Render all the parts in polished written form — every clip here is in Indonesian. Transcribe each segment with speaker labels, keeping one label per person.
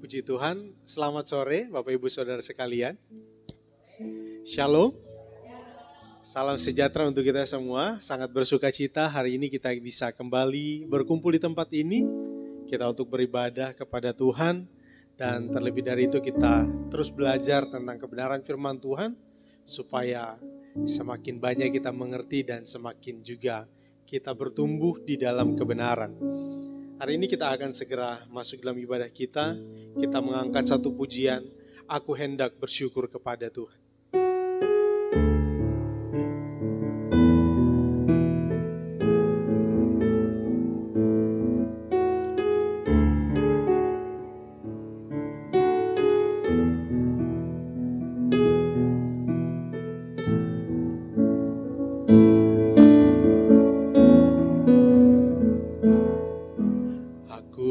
Speaker 1: Puji Tuhan, selamat sore Bapak Ibu Saudara sekalian. Shalom. Salam sejahtera untuk kita semua. Sangat bersuka cita hari ini kita bisa kembali berkumpul di tempat ini. Kita untuk beribadah kepada Tuhan. Dan terlebih dari itu kita terus belajar tentang kebenaran firman Tuhan. Supaya semakin banyak kita mengerti dan semakin juga kita bertumbuh di dalam kebenaran. Hari ini kita akan segera masuk dalam ibadah kita. Kita mengangkat satu pujian, Aku hendak bersyukur kepada Tuhan.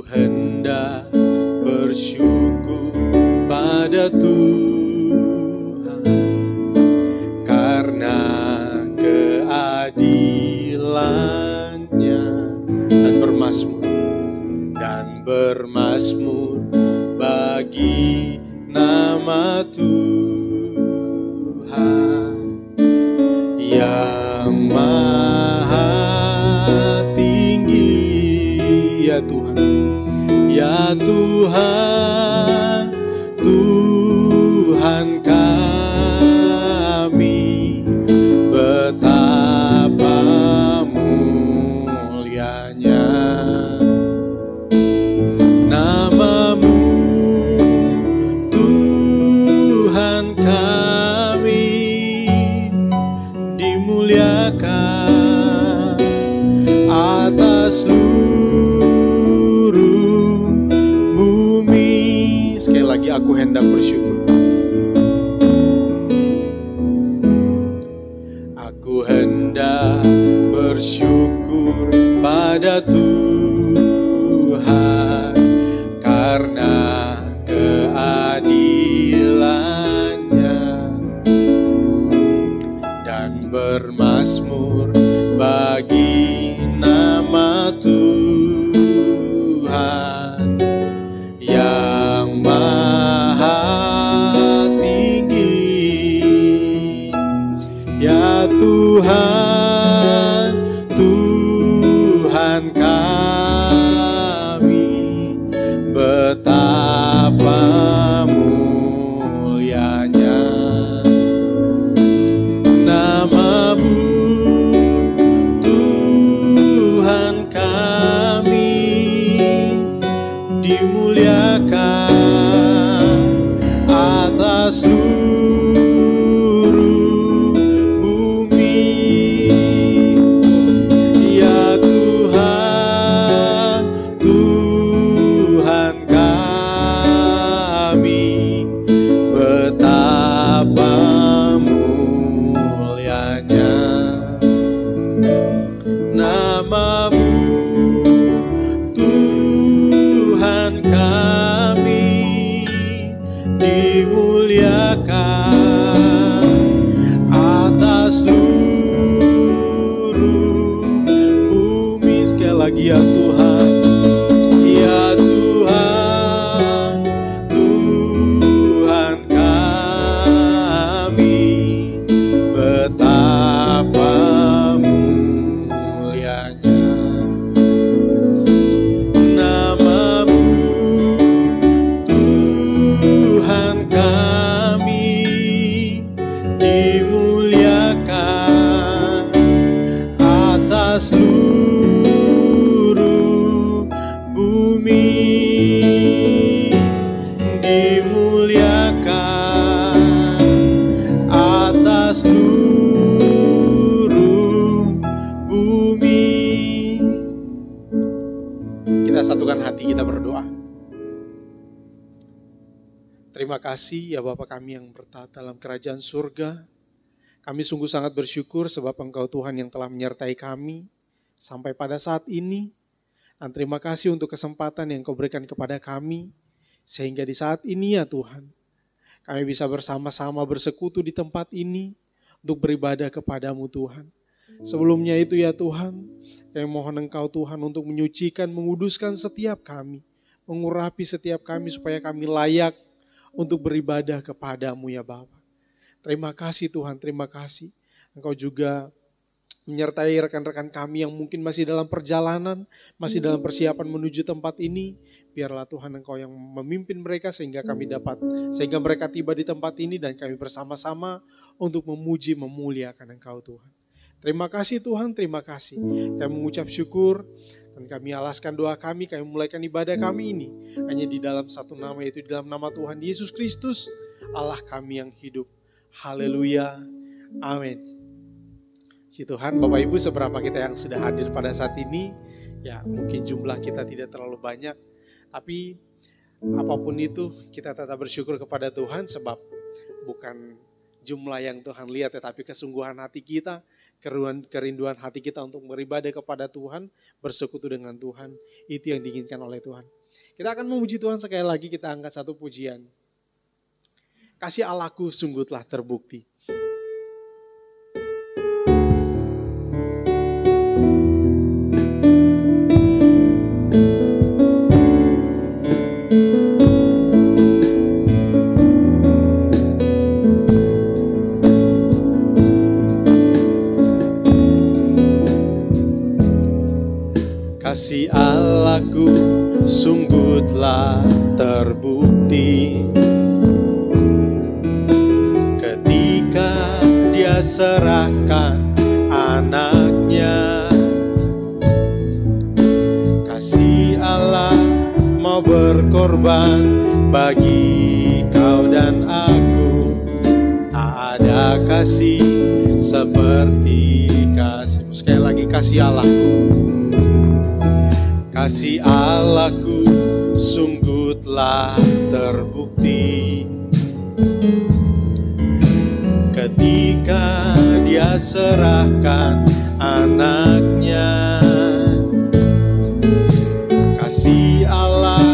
Speaker 1: Hendak bersyukur pada Tuhan karena keadilannya dan bermazmur bagi nama Tuhan yang maha tinggi. Ya Tuhan, ya Tuhan, Tuhan kami, betapa mulianya nama-Mu, Tuhan kami, dimuliakan atas lagi aku hendak bersyukur. Aku hendak bersyukur pada Tuhan karena keadilannya dan bermazmur bagi nama Tuhan yang maha tinggi. Ya Tuhan, Tuhan kami, betapa mulianya nama-Mu, Tuhan kami, dimuliakan atas seluruh bumi. Ya Tuhan, Tuhan kami, betapa mulianya nama-Mu, Tuhan kami, dimuliakan atas seluruh bumi. Sekali lagi ya Tuhan, ya Tuhan, Tuhan kami, betapa mulianya nama-Mu, Tuhan kami, dimuliakan atas seluruh bumi, dimuliakan atas seluruh bumi. Kita satukan hati, kita berdoa. Terima kasih ya Bapa kami yang bertata dalam kerajaan surga. Kami sungguh sangat bersyukur sebab Engkau Tuhan yang telah menyertai kami sampai pada saat ini. Dan terima kasih untuk kesempatan yang Kau berikan kepada kami. Sehingga di saat ini ya Tuhan, kami bisa bersama-sama bersekutu di tempat ini untuk beribadah kepada-Mu Tuhan. Sebelumnya itu ya Tuhan, kami mohon Engkau Tuhan untuk menyucikan, menguduskan setiap kami. mengurapi setiap kami supaya kami layak untuk beribadah kepadamu ya Bapa. Terima kasih Tuhan, terima kasih. Engkau juga menyertai rekan-rekan kami yang mungkin masih dalam perjalanan, masih dalam persiapan menuju tempat ini. Biarlah Tuhan Engkau yang memimpin mereka sehingga mereka tiba di tempat ini dan kami bersama-sama untuk memuji, memuliakan Engkau Tuhan. Terima kasih Tuhan, terima kasih. Kami mengucap syukur dan kami alaskan doa kami mulaikan ibadah kami ini hanya di dalam satu nama, yaitu di dalam nama Tuhan Yesus Kristus, Allah kami yang hidup. Haleluya, amin. Si Tuhan, Bapak Ibu, seberapa kita yang sudah hadir pada saat ini, ya mungkin jumlah kita tidak terlalu banyak, tapi apapun itu kita tetap bersyukur kepada Tuhan, sebab bukan jumlah yang Tuhan lihat, tetapi kesungguhan hati kita, kerinduan hati kita untuk beribadah kepada Tuhan, bersekutu dengan Tuhan, itu yang diinginkan oleh Tuhan. Kita akan memuji Tuhan sekali lagi, kita angkat satu pujian. Kasih Allahku sungguh telah terbukti. Kasih Allahku sungguh telah terbukti ketika Dia serahkan anaknya. Kasih Allah mau berkorban bagi kau dan aku. Tak ada kasih seperti kasih-Mu. Sekali lagi, kasih Allahku. Kasih Allahku sungguh telah terbukti ketika Dia serahkan anaknya. Kasih Allah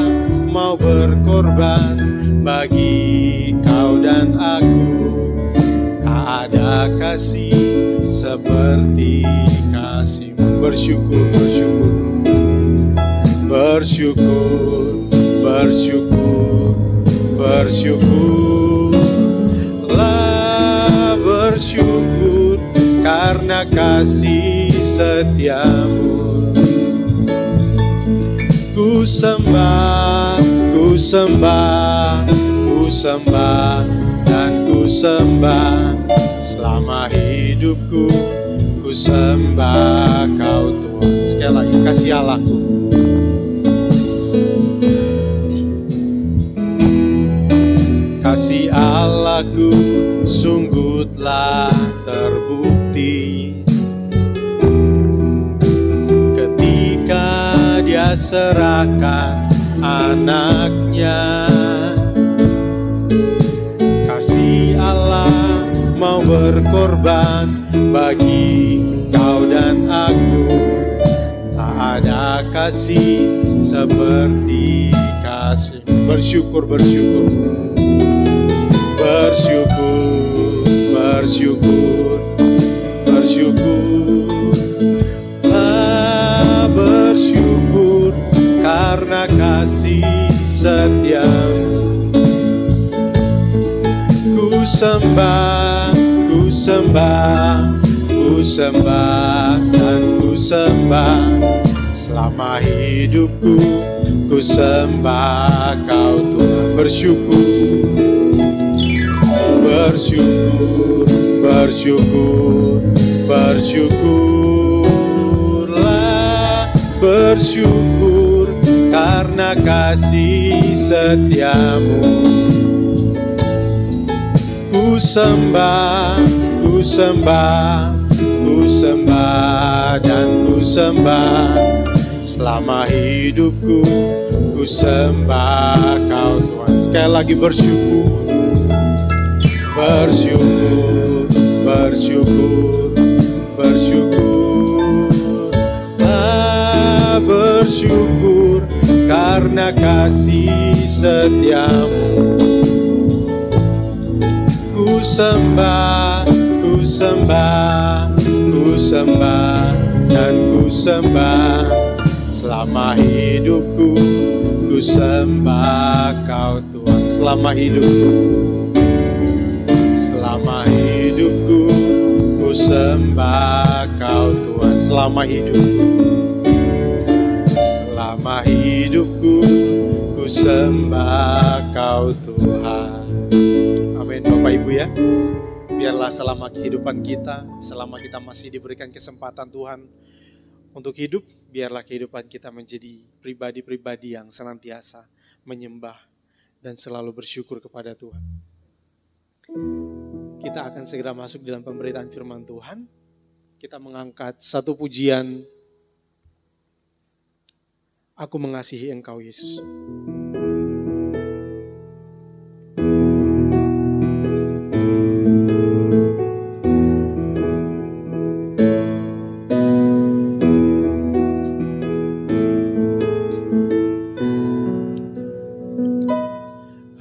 Speaker 1: mau berkorban bagi kau dan aku. Tak ada kasih seperti kasih-Mu. Bersyukur, bersyukur. Bersyukur, bersyukur, bersyukurlah, bersyukur karena kasih setia-Mu. Ku sembah, ku sembah, ku sembah dan ku sembah selama hidupku. Ku sembah Kau Tuhan. Sekali lagi, kasih Allahku. Kasih Allahku sungguh telah terbukti ketika Dia serahkan anaknya. Kasih Allah mau berkorban bagi kau dan aku. Tak ada kasih seperti kasih. Bersyukur, bersyukur. Bersyukur, bersyukur, bersyukurlah, bersyukur karena kasih setia-Mu. Ku sembah, ku sembah, ku sembah dan ku sembah selama hidupku. Ku sembah Kau Tuhan. Bersyukur, bersyukur, bersyukur, bersyukurlah, bersyukur karena kasih setia-Mu. Ku sembah, ku sembah, ku sembah dan ku sembah selama hidupku. Ku sembah Kau Tuhan. Sekali lagi, bersyukur. Bersyukur, bersyukur, bersyukurlah, bersyukur karena kasih setia-Mu. Ku sembah, ku sembah, ku sembah dan ku sembah selama hidupku. Ku sembah Kau Tuhan. Selama hidupku, selama hidupku, ku sembah Kau Tuhan. Selama hidupku, selama hidupku, ku sembah Kau Tuhan. Amin. Bapak Ibu ya, biarlah selama kehidupan kita, selama kita masih diberikan kesempatan Tuhan untuk hidup, biarlah kehidupan kita menjadi pribadi-pribadi yang senantiasa menyembah dan selalu bersyukur kepada Tuhan. Kita akan segera masuk dalam pemberitaan firman Tuhan. Kita mengangkat satu pujian, Aku Mengasihi Engkau Yesus.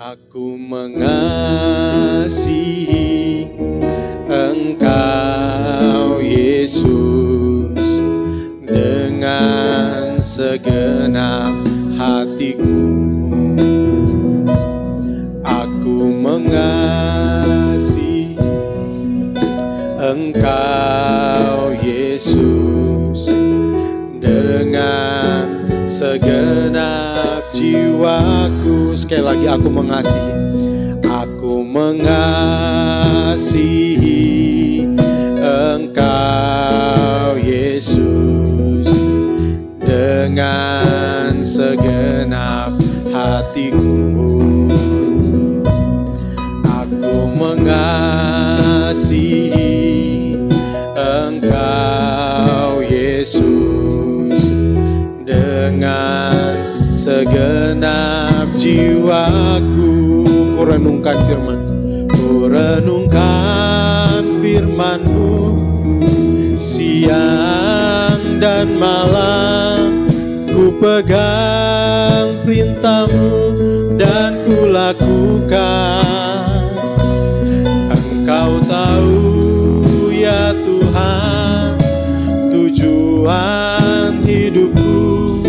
Speaker 1: Aku mengasihi Engkau Yesus dengan segenap hatiku. Aku mengasihi Engkau Yesus dengan segenap jiwaku. Sekali lagi, aku mengasihi. Aku mengasihi Engkau Yesus dengan segenap hatiku. Aku mengasihi Engkau Yesus dengan segenap jiwaku. Ku renungkan firman, ku renungkan firman-Mu siang dan malam. Ku pegang perintah-Mu dan ku lakukan. Engkau tahu ya Tuhan, tujuan hidupku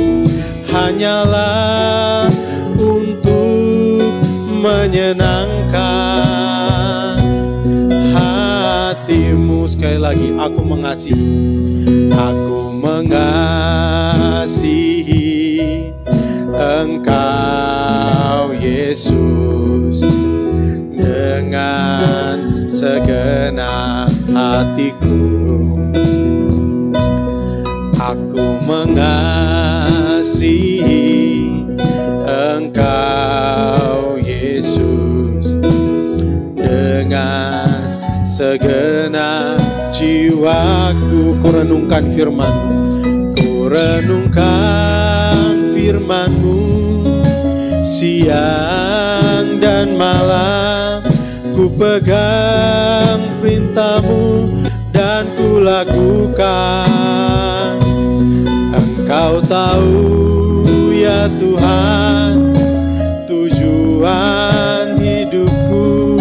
Speaker 1: hanyalah untuk menyenangkan hati-Mu. Sekali lagi, aku mengasihi. Aku mengasihi Engkau Yesus dengan segenap hatiku. Aku mengasihi Engkau Yesus dengan segenap jiwaku. Ku renungkan firman-Mu, ku renungkan firman-Mu siang dan malam. Ku pegang perintah-Mu dan ku lakukan. Engkau tahu ya Tuhan, tujuan hidupku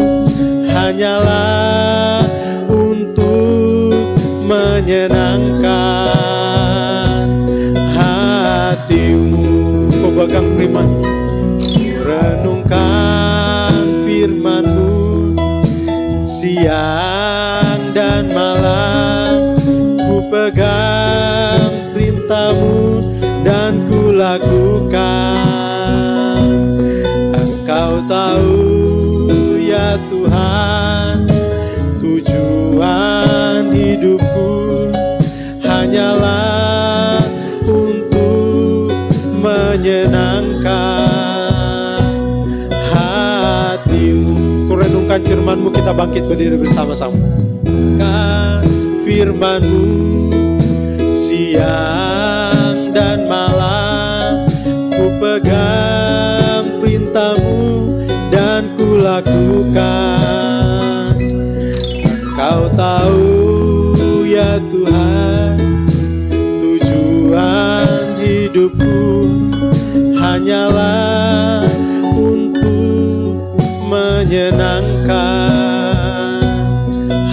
Speaker 1: hanyalah untuk menyenangkan hati-Mu. Kau pegang firman-Mu, renungkan firman-Mu siang dan malam. Ku pegang perintah-Mu dan ku lakukan. Engkau tahu ya Tuhan, tujuan hidupku hanyalah untuk menyenangkan hati-Mu. Ku renungkan firman-Mu, kita bangkit berdiri bersama-sama. Kan firman-Mu siang dan malam. Ku pegang perintah-Mu dan ku lakukan. Engkau tahu ya Tuhan, tujuan hidupku hanyalah untuk menyenangkan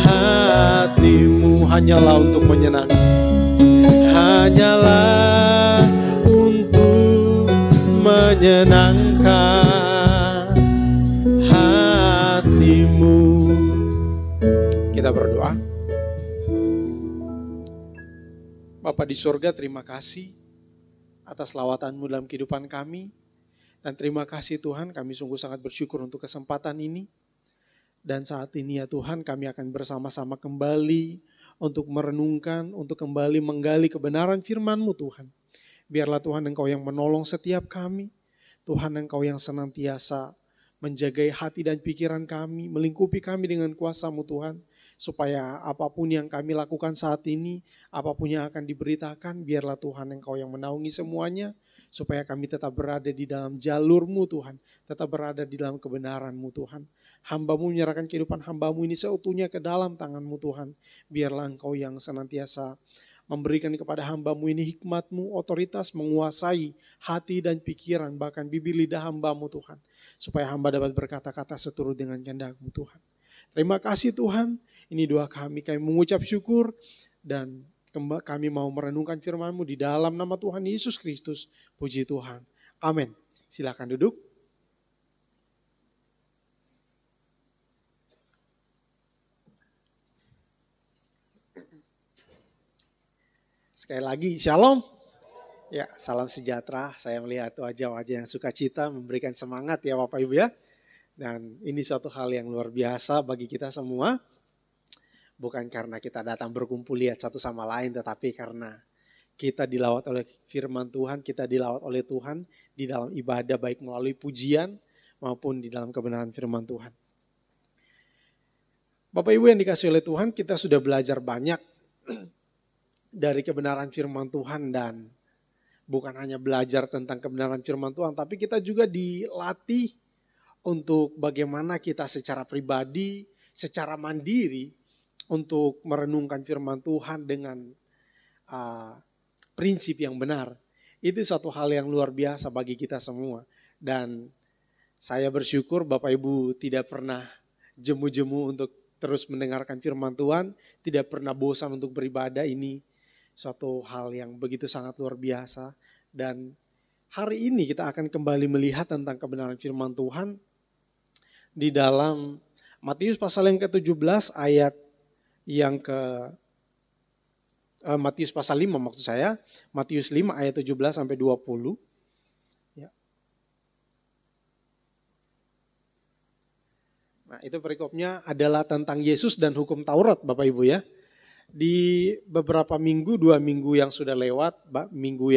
Speaker 1: hati-Mu. Hanyalah untuk menyenangkan, hanyalah untuk menyenangkan hatimu. Kita berdoa. Bapa di surga, terima kasih atas lawatan-Mu dalam kehidupan kami. Dan terima kasih Tuhan, kami sungguh sangat bersyukur untuk kesempatan ini. Dan saat ini ya Tuhan, kami akan bersama-sama kembali untuk merenungkan, untuk kembali menggali kebenaran firman-Mu Tuhan. Biarlah Tuhan Engkau yang menolong setiap kami. Tuhan Engkau yang senantiasa menjagai hati dan pikiran kami, melingkupi kami dengan kuasa-Mu Tuhan. Supaya apapun yang kami lakukan saat ini, apapun yang akan diberitakan, biarlah Tuhan Engkau yang menaungi semuanya. Supaya kami tetap berada di dalam jalur-Mu Tuhan, tetap berada di dalam kebenaran-Mu Tuhan. Hamba-Mu menyerahkan kehidupan hamba-Mu ini seutuhnya ke dalam tangan-Mu Tuhan. Biarlah Engkau yang senantiasa memberikan kepada hamba-Mu ini hikmat-Mu, otoritas menguasai hati dan pikiran, bahkan bibir lidah hamba-Mu Tuhan. Supaya hamba dapat berkata-kata seturut dengan kehendak-Mu Tuhan. Terima kasih Tuhan, ini doa kami mengucap syukur dan kami mau merenungkan firman-Mu di dalam nama Tuhan Yesus Kristus. Puji Tuhan. Amin. Silakan duduk. Sekali lagi, shalom. Ya, salam sejahtera. Saya melihat wajah-wajah yang sukacita, memberikan semangat ya Bapak Ibu ya. Dan ini suatu hal yang luar biasa bagi kita semua. Bukan karena kita datang berkumpul lihat satu sama lain, tetapi karena kita dilawat oleh firman Tuhan, kita dilawat oleh Tuhan di dalam ibadah, baik melalui pujian maupun di dalam kebenaran firman Tuhan. Bapak Ibu yang dikasihi oleh Tuhan, kita sudah belajar banyak dari kebenaran firman Tuhan, dan bukan hanya belajar tentang kebenaran firman Tuhan, tapi kita juga dilatih untuk bagaimana kita secara pribadi, secara mandiri, untuk merenungkan firman Tuhan dengan prinsip yang benar. Itu suatu hal yang luar biasa bagi kita semua. Dan saya bersyukur Bapak Ibu tidak pernah jemu-jemu untuk terus mendengarkan firman Tuhan, tidak pernah bosan untuk beribadah. Ini suatu hal yang begitu sangat luar biasa. Dan hari ini kita akan kembali melihat tentang kebenaran firman Tuhan di dalam Matius pasal yang ke-17 ayat yang Matius pasal 5 maksud saya, Matius 5 ayat 17 sampai 20. Ya. Nah, itu perikopnya adalah tentang Yesus dan hukum Taurat Bapak Ibu ya. Di beberapa minggu, 2 minggu yang sudah lewat, 2 minggu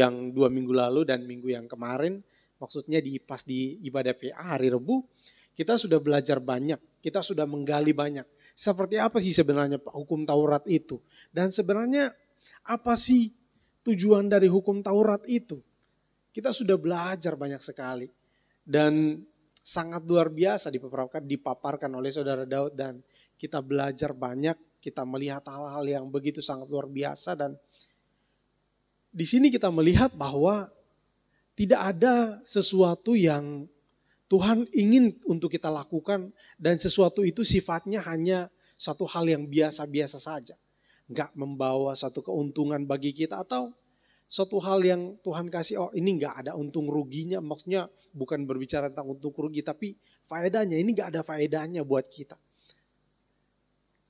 Speaker 1: lalu dan minggu yang kemarin, maksudnya pas di ibadah PA hari Rebu, kita sudah belajar banyak, kita sudah menggali banyak. Seperti apa sih sebenarnya hukum Taurat itu? Dan sebenarnya apa sih tujuan dari hukum Taurat itu? Kita sudah belajar banyak sekali. Dan sangat luar biasa dipaparkan oleh Saudara Daud, dan kita belajar banyak, kita melihat hal-hal yang begitu sangat luar biasa. Dan di sini kita melihat bahwa tidak ada sesuatu yang Tuhan ingin untuk kita lakukan, dan sesuatu itu sifatnya hanya satu hal yang biasa-biasa saja. Enggak membawa satu keuntungan bagi kita, atau suatu hal yang Tuhan kasih, ini enggak ada untung ruginya. Maksudnya bukan berbicara tentang untung rugi, tapi faedahnya, ini enggak ada faedahnya buat kita.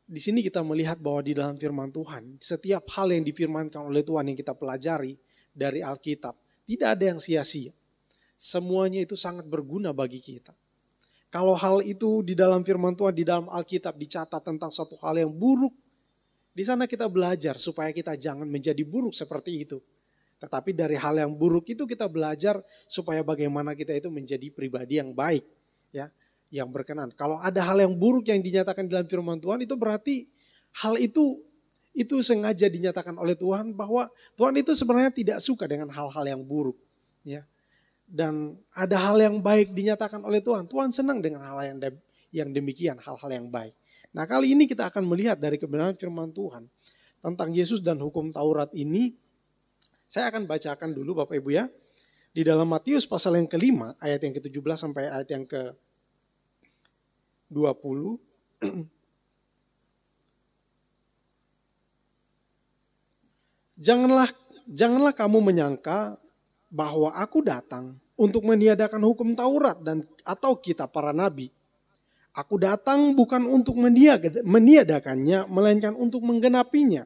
Speaker 1: Di sini kita melihat bahwa di dalam firman Tuhan, setiap hal yang difirmankan oleh Tuhan yang kita pelajari dari Alkitab, tidak ada yang sia-sia. Semuanya itu sangat berguna bagi kita. Kalau hal itu di dalam firman Tuhan, di dalam Alkitab dicatat tentang suatu hal yang buruk, di sana kita belajar supaya kita jangan menjadi buruk seperti itu. Tetapi dari hal yang buruk itu kita belajar supaya bagaimana kita itu menjadi pribadi yang baik, ya, yang berkenan. Kalau ada hal yang buruk yang dinyatakan dalam firman Tuhan, itu berarti hal itu sengaja dinyatakan oleh Tuhan, bahwa Tuhan itu sebenarnya tidak suka dengan hal-hal yang buruk, ya. Dan ada hal yang baik dinyatakan oleh Tuhan. Tuhan senang dengan hal yang demikian, hal-hal yang baik. Nah, kali ini kita akan melihat dari kebenaran firman Tuhan tentang Yesus dan hukum Taurat ini. Saya akan bacakan dulu Bapak Ibu ya. Di dalam Matius pasal yang ke-5 ayat yang ke-17 sampai ayat yang ke-20. Janganlah kamu menyangka bahwa aku datang untuk meniadakan hukum Taurat dan atau kitab para nabi. Aku datang bukan untuk meniadakannya, melainkan untuk menggenapinya.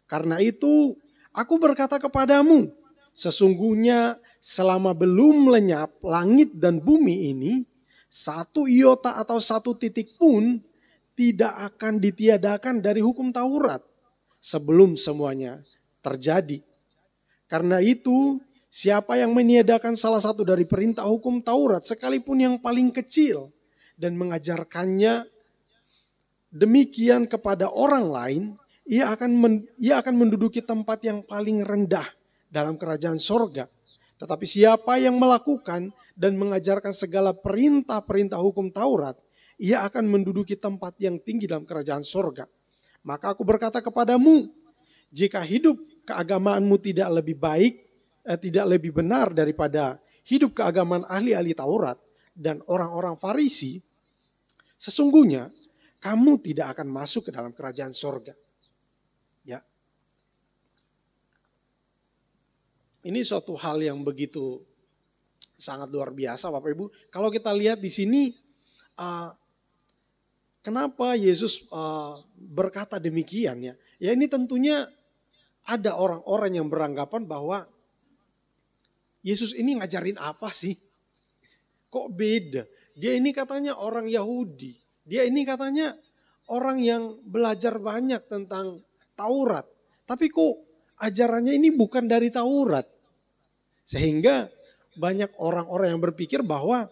Speaker 1: Karena itu, aku berkata kepadamu, sesungguhnya selama belum lenyap langit dan bumi ini, satu iota atau satu titik pun tidak akan ditiadakan dari hukum Taurat sebelum semuanya terjadi. Karena itu, siapa yang meniadakan salah satu dari perintah hukum Taurat, sekalipun yang paling kecil, dan mengajarkannya demikian kepada orang lain, ia akan menduduki tempat yang paling rendah dalam kerajaan sorga. Tetapi siapa yang melakukan dan mengajarkan segala perintah-perintah hukum Taurat, ia akan menduduki tempat yang tinggi dalam kerajaan sorga. Maka aku berkata kepadamu, jika hidup keagamaanmu tidak lebih benar daripada hidup keagamaan ahli-ahli Taurat dan orang-orang Farisi, sesungguhnya kamu tidak akan masuk ke dalam kerajaan sorga. Ya. Ini suatu hal yang begitu sangat luar biasa, Bapak Ibu. Kalau kita lihat di sini, kenapa Yesus berkata demikian ya? Ya ini tentunya ada orang-orang yang beranggapan bahwa Yesus ini ngajarin apa sih? Kok beda? Dia ini katanya orang Yahudi. Dia ini katanya orang yang belajar banyak tentang Taurat. Tapi kok ajarannya ini bukan dari Taurat. Sehingga banyak orang-orang yang berpikir bahwa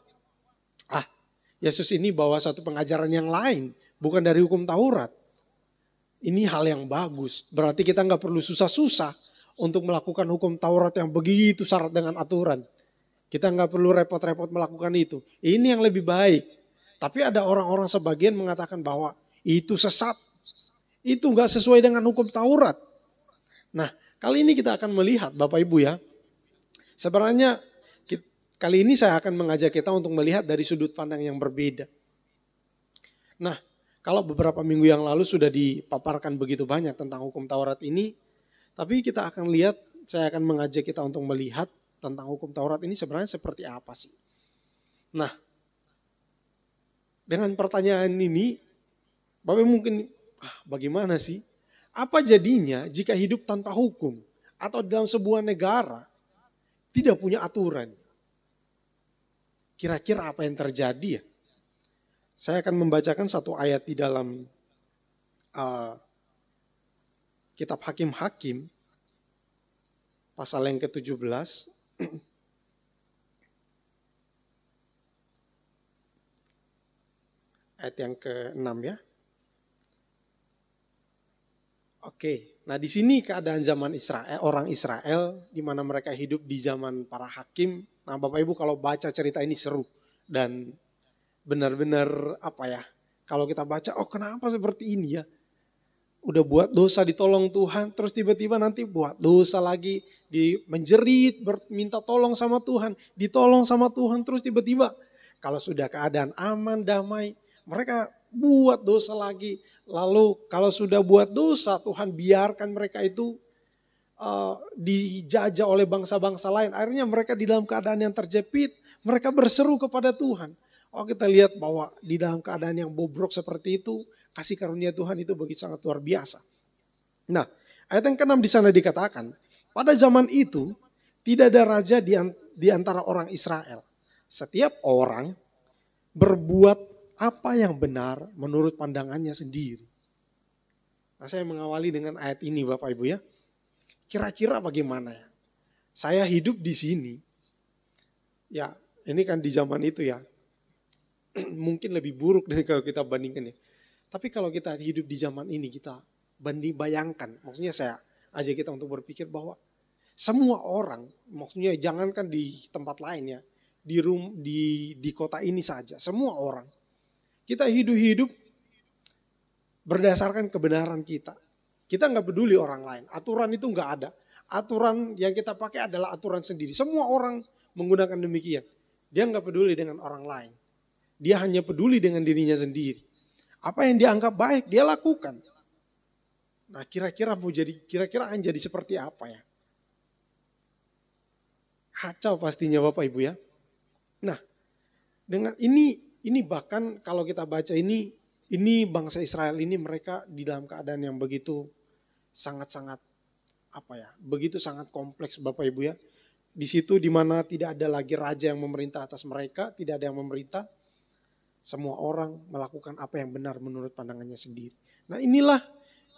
Speaker 1: Yesus ini bawa satu pengajaran yang lain. Bukan dari hukum Taurat. Ini hal yang bagus. Berarti kita nggak perlu susah-susah untuk melakukan hukum Taurat yang begitu syarat dengan aturan. Kita nggak perlu repot-repot melakukan itu. Ini yang lebih baik. Tapi ada orang-orang sebagian mengatakan bahwa itu sesat. Itu nggak sesuai dengan hukum Taurat. Nah, kali ini kita akan melihat Bapak Ibu ya. Sebenarnya kali ini saya akan mengajak kita untuk melihat dari sudut pandang yang berbeda. Nah, kalau beberapa minggu yang lalu sudah dipaparkan begitu banyak tentang hukum Taurat ini, tapi kita akan lihat, saya akan mengajak kita untuk melihat tentang hukum Taurat ini sebenarnya seperti apa sih. Nah, dengan pertanyaan ini, Bapak mungkin, bagaimana sih? Apa jadinya jika hidup tanpa hukum atau dalam sebuah negara tidak punya aturan? Kira-kira apa yang terjadi ya? Saya akan membacakan satu ayat di dalam kitab Hakim-Hakim, pasal yang ke-17. Ayat yang ke-6 ya. Oke, nah di sini keadaan zaman Israel, orang Israel, di mana mereka hidup di zaman para hakim. Nah Bapak Ibu kalau baca cerita ini seru dan benar-benar kalau kita baca, kenapa seperti ini ya? Udah buat dosa ditolong Tuhan, terus tiba-tiba nanti buat dosa lagi, menjerit, minta tolong sama Tuhan, ditolong sama Tuhan, terus tiba-tiba kalau sudah keadaan aman, damai, mereka buat dosa lagi. Lalu kalau sudah buat dosa, Tuhan biarkan mereka itu dijajah oleh bangsa-bangsa lain. Akhirnya mereka di dalam keadaan yang terjepit, mereka berseru kepada Tuhan. Kita lihat bahwa di dalam keadaan yang bobrok seperti itu, kasih karunia Tuhan itu begitu sangat luar biasa. Nah, ayat yang ke-6 di sana dikatakan, pada zaman itu tidak ada raja di antara orang Israel. Setiap orang berbuat apa yang benar menurut pandangannya sendiri. Nah, saya mengawali dengan ayat ini Bapak Ibu ya. Kira-kira bagaimana ya? Saya hidup di sini. Ya, ini kan di zaman itu ya. Mungkin lebih buruk dari kalau kita bandingkan ya. Tapi kalau kita hidup di zaman ini, kita bayangkan, maksudnya saya ajak kita untuk berpikir bahwa semua orang, maksudnya jangankan di tempat lain ya, di kota ini saja, semua orang, kita hidup berdasarkan kebenaran kita. Kita nggak peduli orang lain, aturan itu nggak ada. Aturan yang kita pakai adalah aturan sendiri. Semua orang menggunakan demikian. Dia nggak peduli dengan orang lain. Dia hanya peduli dengan dirinya sendiri. Apa yang dianggap baik, dia lakukan. Nah, kira-kira akan jadi seperti apa ya? Kacau pastinya Bapak Ibu ya. Nah, dengan ini bahkan kalau kita baca ini bangsa Israel ini mereka di dalam keadaan yang begitu sangat-sangat begitu sangat kompleks Bapak Ibu ya. Di situ di mana tidak ada lagi raja yang memerintah atas mereka, tidak ada yang memerintah. Semua orang melakukan apa yang benar menurut pandangannya sendiri. Nah inilah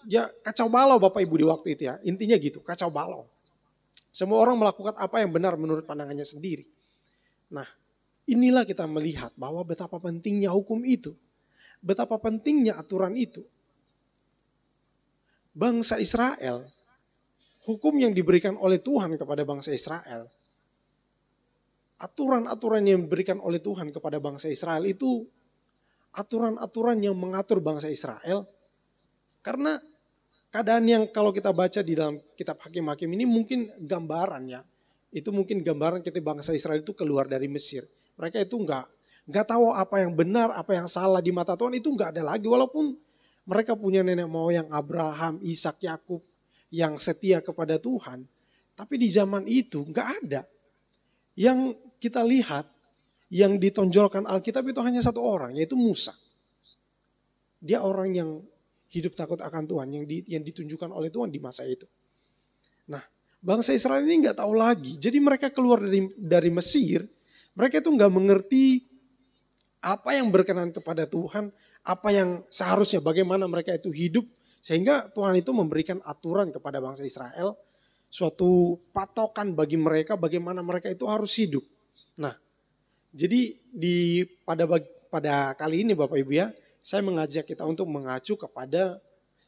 Speaker 1: ya kacau balau Bapak Ibu di waktu itu ya. Intinya gitu, kacau balau. Semua orang melakukan apa yang benar menurut pandangannya sendiri. Nah inilah kita melihat bahwa betapa pentingnya hukum itu. Betapa pentingnya aturan itu. Bangsa Israel, hukum yang diberikan oleh Tuhan kepada bangsa Israel, aturan-aturan yang diberikan oleh Tuhan kepada bangsa Israel itu aturan-aturan yang mengatur bangsa Israel. Karena keadaan yang kalau kita baca di dalam kitab Hakim-Hakim ini mungkin gambaran ya. Itu mungkin gambaran ketika bangsa Israel itu keluar dari Mesir. Mereka itu nggak tahu apa yang benar, apa yang salah di mata Tuhan itu nggak ada lagi. Walaupun mereka punya nenek moyang Abraham, Ishak, Yakub yang setia kepada Tuhan. Tapi di zaman itu nggak ada. Yang kita lihat, yang ditonjolkan Alkitab itu hanya satu orang, yaitu Musa. Dia orang yang hidup takut akan Tuhan, yang ditunjukkan oleh Tuhan di masa itu. Nah, bangsa Israel ini nggak tahu lagi. Jadi mereka keluar dari Mesir, mereka itu nggak mengerti apa yang berkenan kepada Tuhan, apa yang seharusnya bagaimana mereka itu hidup. Sehingga Tuhan itu memberikan aturan kepada bangsa Israel, suatu patokan bagi mereka bagaimana mereka itu harus hidup. Nah, jadi pada kali ini Bapak Ibu ya, saya mengajak kita untuk mengacu kepada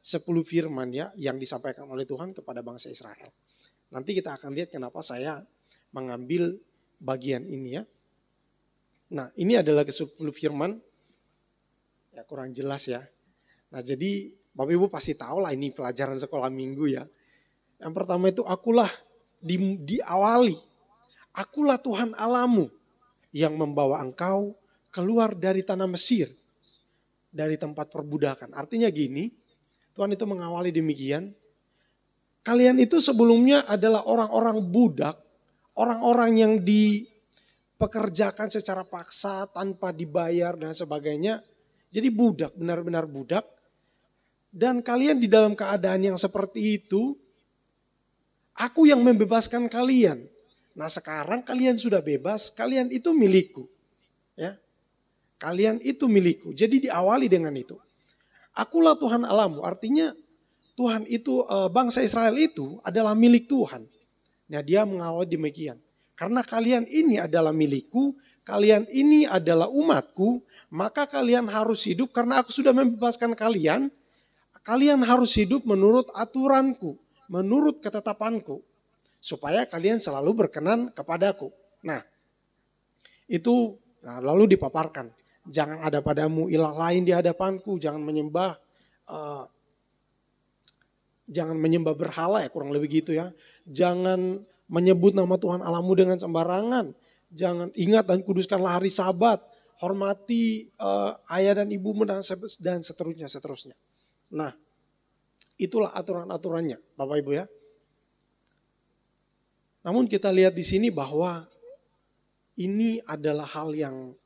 Speaker 1: 10 firman ya yang disampaikan oleh Tuhan kepada bangsa Israel. Nanti kita akan lihat kenapa saya mengambil bagian ini ya. Nah, ini adalah ke-10 firman. Ya kurang jelas ya. Nah, jadi Bapak Ibu pasti tahu lah ini pelajaran sekolah minggu ya. Yang pertama itu akulah diawali. Akulah Tuhan Allahmu yang membawa engkau keluar dari tanah Mesir. Dari tempat perbudakan. Artinya gini, Tuhan itu mengawali demikian. Kalian itu sebelumnya adalah orang-orang budak. Orang-orang yang dipekerjakan secara paksa tanpa dibayar dan sebagainya. Jadi budak, benar-benar budak. Dan kalian di dalam keadaan yang seperti itu, aku yang membebaskan kalian. Nah sekarang kalian sudah bebas, kalian itu milikku. Ya, kalian itu milikku. Jadi diawali dengan itu. Akulah Tuhan Allahmu, artinya Tuhan itu, bangsa Israel itu adalah milik Tuhan. Nah dia mengawali demikian. Karena kalian ini adalah milikku, kalian ini adalah umatku, maka kalian harus hidup karena aku sudah membebaskan kalian. Kalian harus hidup menurut aturanku, menurut ketetapanku. Supaya kalian selalu berkenan kepadaku. Nah, itu lalu dipaparkan. Jangan ada padamu ilah lain di hadapanku, jangan menyembah berhala ya, kurang lebih gitu ya. Jangan menyebut nama Tuhan Allahmu dengan sembarangan. Jangan ingat dan kuduskanlah hari Sabat. Hormati ayah dan ibumu dan seterusnya. Nah, itulah aturan-aturannya, Bapak Ibu ya. Namun kita lihat di sini bahwa ini adalah hal yang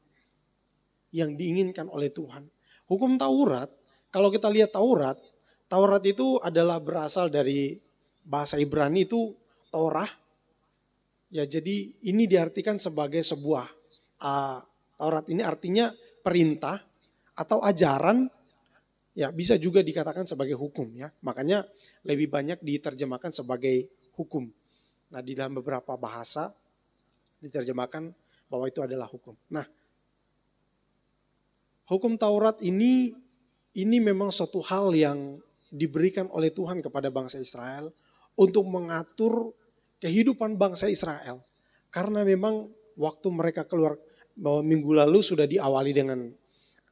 Speaker 1: diinginkan oleh Tuhan. Hukum Taurat, kalau kita lihat Taurat itu adalah berasal dari bahasa Ibrani itu Torah. Ya, jadi ini diartikan sebagai sebuah Taurat ini artinya perintah atau ajaran. Ya, bisa juga dikatakan sebagai hukum ya. Makanya lebih banyak diterjemahkan sebagai hukum. Nah, di dalam beberapa bahasa diterjemahkan bahwa itu adalah hukum. Nah, hukum Taurat ini memang suatu hal yang diberikan oleh Tuhan kepada bangsa Israel untuk mengatur kehidupan bangsa Israel. Karena memang waktu mereka keluar bahwa minggu lalu sudah diawali dengan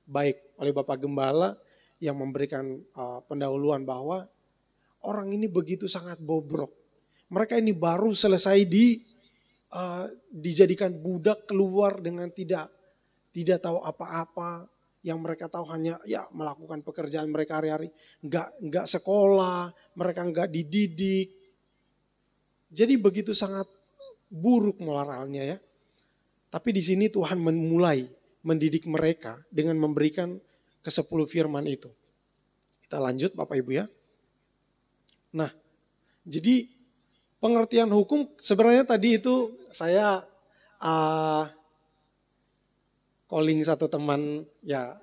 Speaker 1: baik oleh Bapak Gembala yang memberikan pendahuluan bahwa orang ini begitu sangat bobrok. Mereka ini baru selesai dijadikan budak keluar dengan tidak tahu apa-apa. Yang mereka tahu hanya ya melakukan pekerjaan mereka hari-hari. Enggak sekolah, mereka enggak dididik. Jadi begitu sangat buruk moralnya ya. Tapi di sini Tuhan memulai mendidik mereka dengan memberikan ke-10 firman itu. Kita lanjut Bapak Ibu ya. Nah, jadi pengertian hukum sebenarnya tadi itu saya calling satu teman ya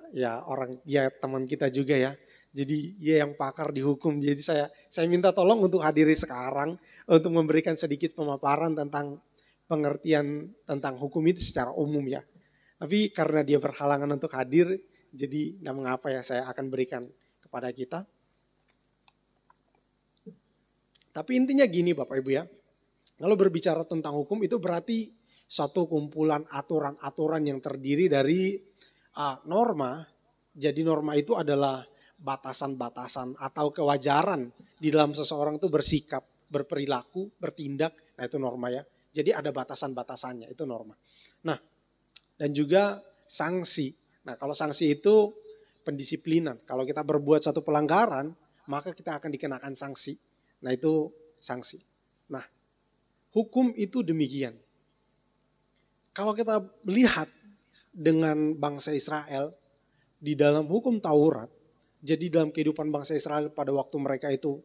Speaker 1: orang ya teman kita juga ya. Jadi dia yang pakar di hukum. Jadi saya minta tolong untuk hadiri sekarang untuk memberikan sedikit pemaparan tentang pengertian tentang hukum itu secara umum ya. Tapi karena dia berhalangan untuk hadir, jadi nggak mengapa ya saya akan berikan kepada kita. Tapi intinya gini Bapak Ibu ya. Kalau berbicara tentang hukum itu berarti satu kumpulan aturan-aturan yang terdiri dari norma. Jadi norma itu adalah batasan-batasan atau kewajaran di dalam seseorang itu bersikap, berperilaku, bertindak. Nah itu norma ya. Jadi ada batasan-batasannya, itu norma. Nah dan juga sanksi. Nah kalau sanksi itu pendisiplinan. Kalau kita berbuat satu pelanggaran, maka kita akan dikenakan sanksi. Nah itu sanksi. Nah hukum itu demikian. Kalau kita melihat dengan bangsa Israel di dalam hukum Taurat, jadi dalam kehidupan bangsa Israel pada waktu mereka itu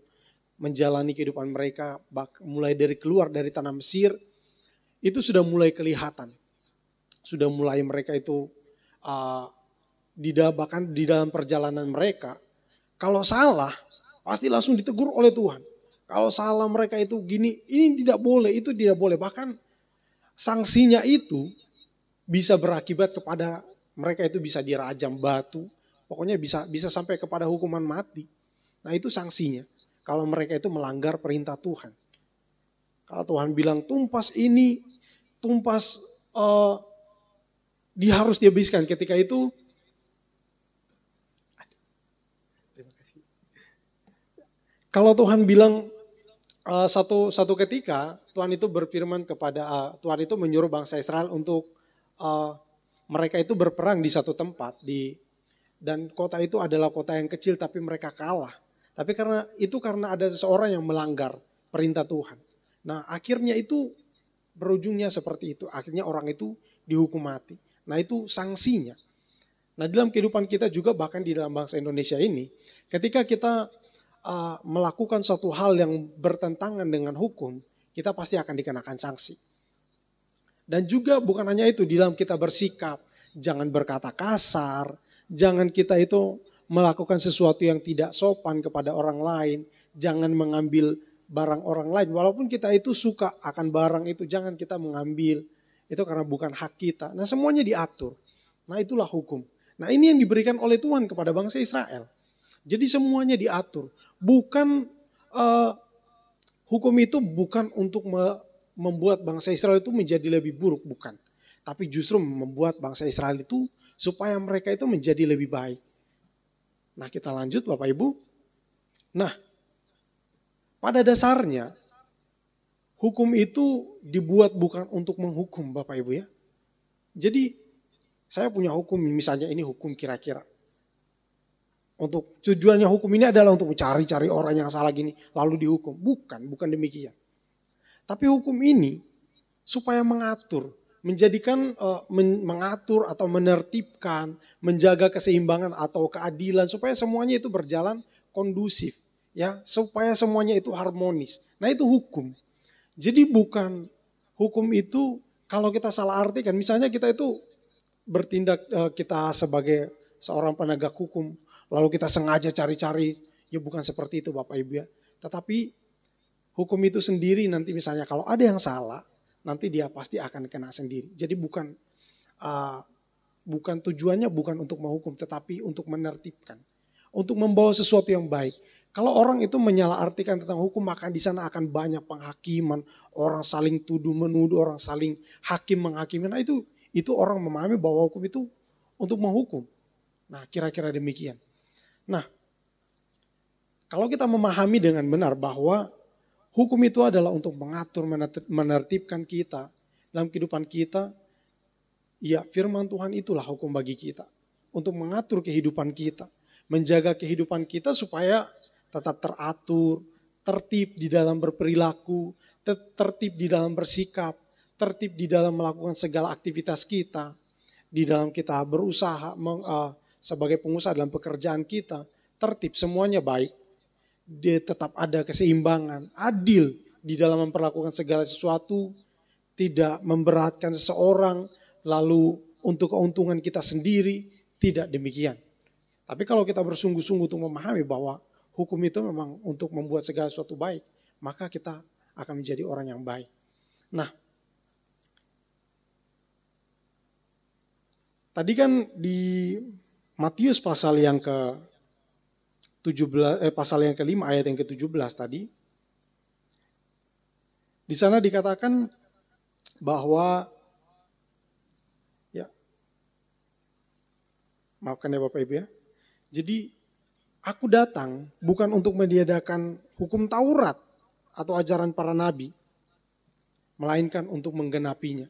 Speaker 1: menjalani kehidupan mereka, mulai dari keluar dari tanah Mesir, itu sudah mulai kelihatan. Sudah mulai mereka itu bahkan di dalam perjalanan mereka, kalau salah pasti langsung ditegur oleh Tuhan. Kalau salah mereka itu gini, ini tidak boleh, itu tidak boleh. Bahkan sanksinya itu bisa berakibat kepada mereka itu bisa dirajam batu. Pokoknya bisa sampai kepada hukuman mati. Nah itu sanksinya. Kalau mereka itu melanggar perintah Tuhan. Kalau Tuhan bilang tumpas ini, tumpas dia harus dihabiskan. Ketika itu, terima kasih. Kalau Tuhan bilang satu ketika Tuhan itu berfirman kepada Tuhan itu menyuruh bangsa Israel untuk mereka itu berperang di satu tempat dan kota itu adalah kota yang kecil tapi mereka kalah. Tapi karena ada seseorang yang melanggar perintah Tuhan. Nah akhirnya itu berujungnya seperti itu. Akhirnya orang itu dihukum mati. Nah itu sanksinya. Nah dalam kehidupan kita juga bahkan di dalam bangsa Indonesia ini. Ketika kita melakukan suatu hal yang bertentangan dengan hukum. Kita pasti akan dikenakan sanksi. Dan juga bukan hanya itu, di dalam kita bersikap, jangan berkata kasar, jangan kita itu melakukan sesuatu yang tidak sopan kepada orang lain, jangan mengambil barang orang lain, walaupun kita itu suka akan barang itu, jangan kita mengambil, itu karena bukan hak kita. Nah semuanya diatur, nah itulah hukum. Nah ini yang diberikan oleh Tuhan kepada bangsa Israel. Jadi semuanya diatur, bukan hukum itu bukan untuk membuat bangsa Israel itu menjadi lebih buruk, bukan. Tapi justru membuat bangsa Israel itu supaya mereka itu menjadi lebih baik. Nah kita lanjut Bapak Ibu. Nah pada dasarnya hukum itu dibuat bukan untuk menghukum Bapak Ibu ya. Jadi saya punya hukum misalnya ini hukum kira-kira. Untuk tujuannya hukum ini adalah untuk mencari-cari orang yang salah gini lalu dihukum. Bukan demikian. Tapi hukum ini supaya mengatur, mengatur atau menertibkan, menjaga keseimbangan atau keadilan supaya semuanya itu berjalan kondusif, ya, supaya semuanya itu harmonis. Nah, itu hukum. Jadi bukan hukum itu kalau kita salah artikan, misalnya kita itu bertindak kita sebagai seorang penegak hukum, lalu kita sengaja cari-cari, ya bukan seperti itu Bapak Ibu ya. Tetapi hukum itu sendiri nanti misalnya kalau ada yang salah, nanti dia pasti akan kena sendiri. Jadi bukan tujuannya bukan untuk menghukum, tetapi untuk menertibkan, untuk membawa sesuatu yang baik. Kalau orang itu menyalahartikan tentang hukum, maka di sana akan banyak penghakiman, orang saling tuduh menuduh, orang saling hakim menghakimi. Nah itu orang memahami bahwa hukum itu untuk menghukum. Nah kira-kira demikian. Nah kalau kita memahami dengan benar bahwa hukum itu adalah untuk mengatur, menertibkan kita dalam kehidupan kita. Ya firman Tuhan itulah hukum bagi kita. Untuk mengatur kehidupan kita. Menjaga kehidupan kita supaya tetap teratur, tertib di dalam berperilaku,
Speaker 2: tertib di dalam bersikap, tertib di dalam melakukan segala aktivitas kita, di dalam kita berusaha sebagai pengusaha dalam pekerjaan kita, tertib, semuanya baik. Dia tetap ada keseimbangan, adil di dalam memperlakukan segala sesuatu, tidak memberatkan seseorang, lalu untuk keuntungan kita sendiri, tidak demikian. Tapi kalau kita bersungguh-sungguh untuk memahami bahwa hukum itu memang untuk membuat segala sesuatu baik, maka kita akan menjadi orang yang baik. Nah, tadi kan di Matius pasal yang pasal yang ke-5 ayat yang ke-17 tadi, di sana dikatakan bahwa maafkan ya Bapak Ibu ya. Jadi aku datang bukan untuk meniadakan hukum Taurat atau ajaran para nabi, melainkan untuk menggenapinya.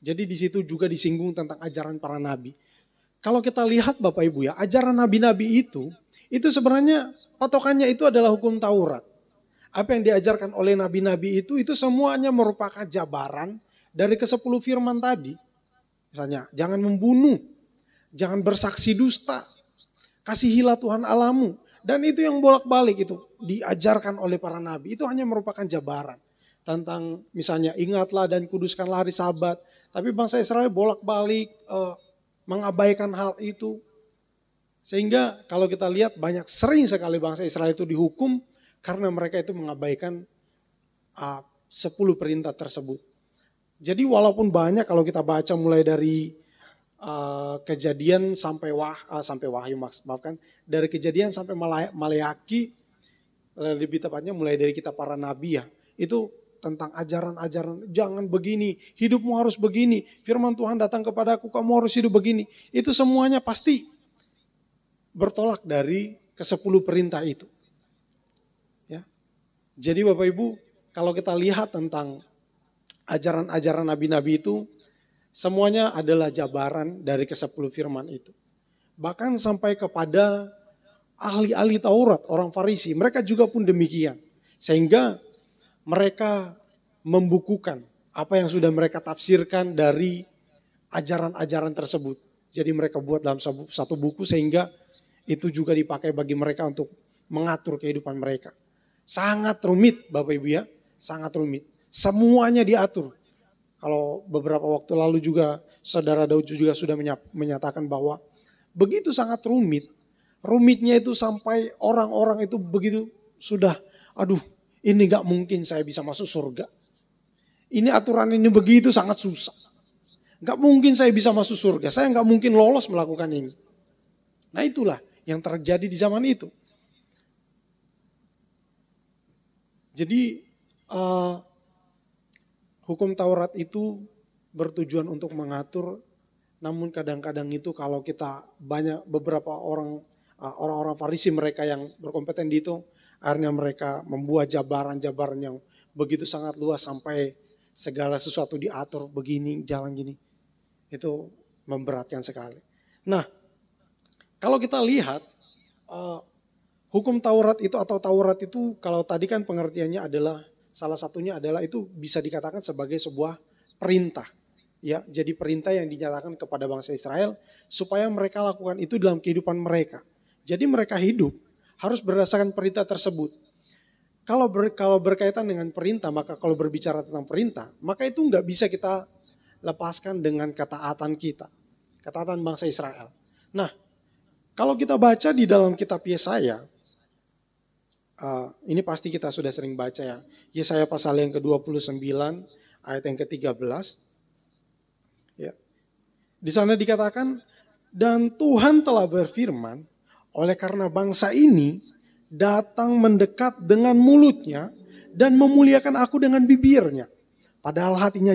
Speaker 2: Jadi di situ juga disinggung tentang ajaran para nabi. Kalau kita lihat Bapak Ibu ya, ajaran nabi-nabi itu sebenarnya patokannya itu adalah hukum Taurat. Apa yang diajarkan oleh nabi-nabi itu semuanya merupakan jabaran dari ke-10 firman tadi. Misalnya, jangan membunuh, jangan bersaksi dusta, kasihilah Tuhan Allahmu. Dan itu yang bolak-balik itu diajarkan oleh para nabi. Itu hanya merupakan jabaran. Tentang misalnya ingatlah dan kuduskanlah hari Sabat. Tapi bangsa Israel bolak-balik mengabaikan hal itu. Sehingga kalau kita lihat sering sekali bangsa Israel itu dihukum karena mereka itu mengabaikan 10 perintah tersebut. Jadi walaupun banyak kalau kita baca mulai dari Kejadian sampai Wahyu, maafkan, dari Kejadian sampai Maleaki, lebih tepatnya mulai dari kitab para nabi ya, itu tentang ajaran-ajaran, jangan begini, hidupmu harus begini, firman Tuhan datang kepadaku, kamu harus hidup begini. Itu semuanya pasti bertolak dari ke-10 perintah itu. Ya. Jadi Bapak Ibu, kalau kita lihat tentang ajaran-ajaran nabi-nabi itu, semuanya adalah jabaran dari ke-10 firman itu. Bahkan sampai kepada ahli-ahli Taurat, orang Farisi, mereka juga pun demikian. Sehingga mereka membukukan apa yang sudah mereka tafsirkan dari ajaran-ajaran tersebut. Jadi mereka buat dalam satu buku sehingga itu juga dipakai bagi mereka untuk mengatur kehidupan mereka. Sangat rumit Bapak Ibu ya, sangat rumit. Semuanya diatur. Kalau beberapa waktu lalu juga Saudara Daud juga sudah menyatakan bahwa begitu sangat rumit. Rumitnya itu sampai orang-orang itu begitu sudah, aduh ini gak mungkin saya bisa masuk surga. Ini aturan ini begitu sangat susah. Gak mungkin saya bisa masuk surga, saya gak mungkin lolos melakukan ini. Nah itulah yang terjadi di zaman itu. Jadi hukum Taurat itu bertujuan untuk mengatur, namun kadang-kadang itu kalau kita beberapa orang-orang Farisi mereka yang berkompeten di itu, akhirnya mereka membuat jabaran-jabaran yang begitu sangat luas sampai segala sesuatu diatur begini, jalan gini. Itu memberatkan sekali. Nah, kalau kita lihat hukum Taurat itu atau Taurat itu kalau tadi kan pengertiannya adalah salah satunya adalah itu bisa dikatakan sebagai sebuah perintah. Ya, jadi perintah yang dinyatakan kepada bangsa Israel supaya mereka lakukan itu dalam kehidupan mereka. Jadi mereka hidup harus berdasarkan perintah tersebut. Kalau berkaitan dengan perintah, maka kalau berbicara tentang perintah, maka itu nggak bisa kita lepaskan dengan ketaatan kita. Ketaatan bangsa Israel. Nah, kalau kita baca di dalam kitab Yesaya, ini pasti kita sudah sering baca ya. Yesaya pasal yang ke-29 ayat yang ke-13. Ya. Di sana dikatakan, dan Tuhan telah berfirman, oleh karena bangsa ini datang mendekat dengan mulutnya dan memuliakan aku dengan bibirnya. Padahal hatinya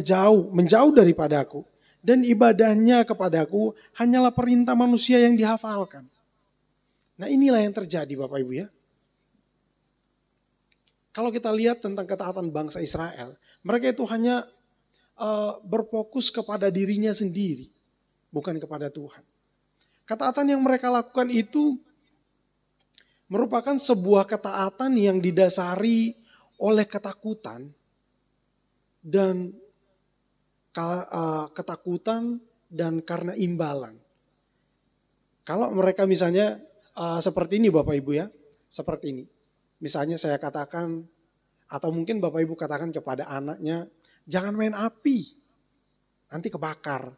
Speaker 2: menjauh daripadaku. Dan ibadahnya kepadaku hanyalah perintah manusia yang dihafalkan. Nah inilah yang terjadi Bapak Ibu ya. Kalau kita lihat tentang ketaatan bangsa Israel, mereka itu hanya berfokus kepada dirinya sendiri, bukan kepada Tuhan. Ketaatan yang mereka lakukan itu merupakan sebuah ketaatan yang didasari oleh ketakutan dan ketakutan dan karena imbalan. Kalau mereka misalnya seperti ini Bapak Ibu ya, seperti ini. Misalnya saya katakan, atau mungkin Bapak Ibu katakan kepada anaknya, jangan main api, nanti kebakar.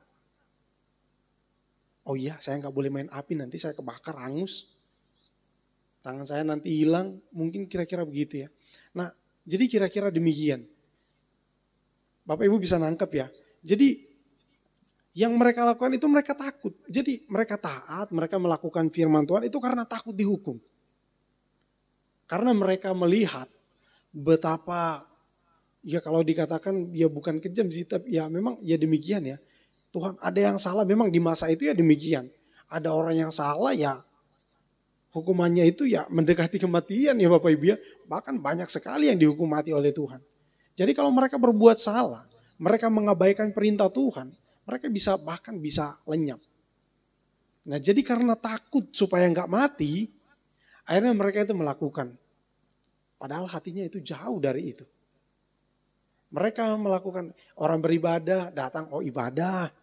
Speaker 2: Oh iya, saya nggak boleh main api, nanti saya kebakar, hangus. Tangan saya nanti hilang, mungkin kira-kira begitu ya. Nah, jadi kira-kira demikian. Bapak Ibu bisa nangkep ya. Jadi yang mereka lakukan itu mereka takut. Jadi mereka taat, mereka melakukan firman Tuhan itu karena takut dihukum. Karena mereka melihat betapa, ya kalau dikatakan ya bukan kejam sih, tapi ya memang ya demikian ya. Tuhan ada yang salah memang di masa itu ya demikian. Ada orang yang salah ya hukumannya itu ya mendekati kematian ya Bapak Ibu ya. Bahkan banyak sekali yang dihukum mati oleh Tuhan. Jadi kalau mereka berbuat salah, mereka mengabaikan perintah Tuhan, mereka bahkan bisa lenyap. Nah jadi karena takut supaya nggak mati, akhirnya mereka itu melakukan. Padahal hatinya itu jauh dari itu. Mereka melakukan, orang beribadah, datang, oh ibadah.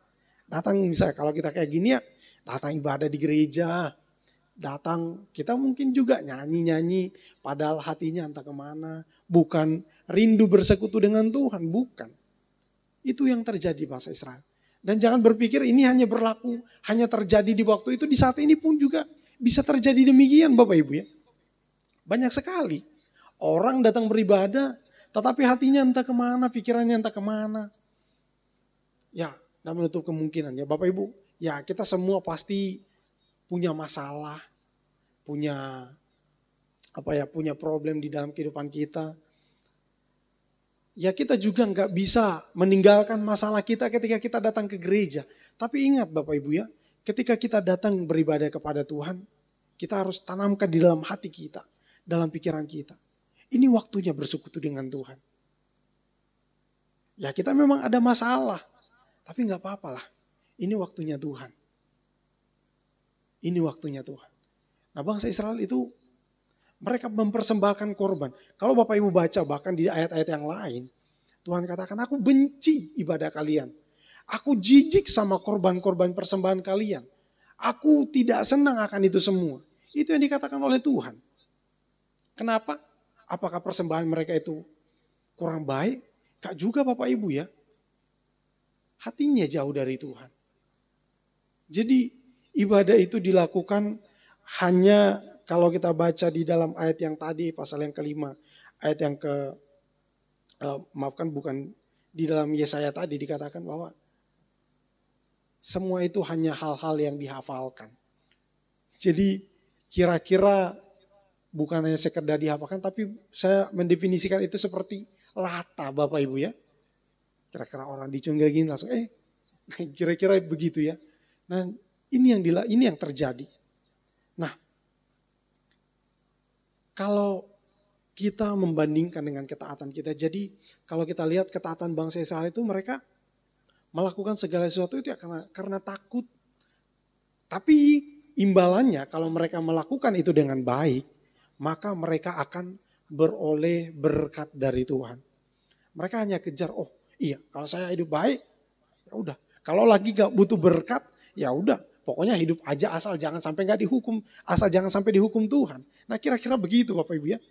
Speaker 2: Datang misalnya kalau kita kayak gini ya, datang ibadah di gereja. Datang, kita mungkin juga nyanyi-nyanyi, padahal hatinya entah kemana. Bukan rindu bersekutu dengan Tuhan, bukan. Itu yang terjadi bangsa Israel. Dan jangan berpikir ini hanya berlaku, hanya terjadi di waktu itu, di saat ini pun juga bisa terjadi demikian Bapak Ibu ya. Banyak sekali orang datang beribadah, tetapi hatinya entah kemana, pikirannya entah kemana. Ya, tidak menutup kemungkinan ya Bapak Ibu. Ya kita semua pasti punya masalah, punya punya problem di dalam kehidupan kita. Ya kita juga nggak bisa meninggalkan masalah kita ketika kita datang ke gereja. Tapi ingat Bapak Ibu ya, ketika kita datang beribadah kepada Tuhan, kita harus tanamkan di dalam hati kita, dalam pikiran kita. Ini waktunya bersekutu dengan Tuhan. Ya kita memang ada masalah, tapi nggak apa-apalah. Ini waktunya Tuhan. Ini waktunya Tuhan. Nah bangsa Israel itu mereka mempersembahkan korban. Kalau Bapak Ibu baca bahkan di ayat-ayat yang lain, Tuhan katakan aku benci ibadah kalian. Aku jijik sama korban-korban persembahan kalian. Aku tidak senang akan itu semua. Itu yang dikatakan oleh Tuhan. Kenapa? Apakah persembahan mereka itu kurang baik? Gak juga Bapak Ibu ya. Hatinya jauh dari Tuhan. Jadi ibadah itu dilakukan hanya kalau kita baca di dalam ayat yang tadi, pasal yang kelima, ayat yang bukan di dalam Yesaya tadi dikatakan bahwa semua itu hanya hal-hal yang dihafalkan. Jadi kira-kira bukan hanya sekedar dihafalkan, tapi saya mendefinisikan itu seperti lata Bapak Ibu ya. Kira-kira orang dicunggah gini langsung, kira-kira begitu ya. Nah ini yang terjadi. Nah, kalau kita membandingkan dengan ketaatan kita, jadi kalau kita lihat ketaatan bangsa Israel itu mereka melakukan segala sesuatu itu ya karena takut. Tapi imbalannya kalau mereka melakukan itu dengan baik, maka mereka akan beroleh berkat dari Tuhan. Mereka hanya kejar, oh iya kalau saya hidup baik, ya udah. Kalau lagi gak butuh berkat, ya udah. Pokoknya hidup aja asal jangan sampai gak dihukum, asal jangan sampai dihukum Tuhan. Nah kira-kira begitu Bapak Ibu ya.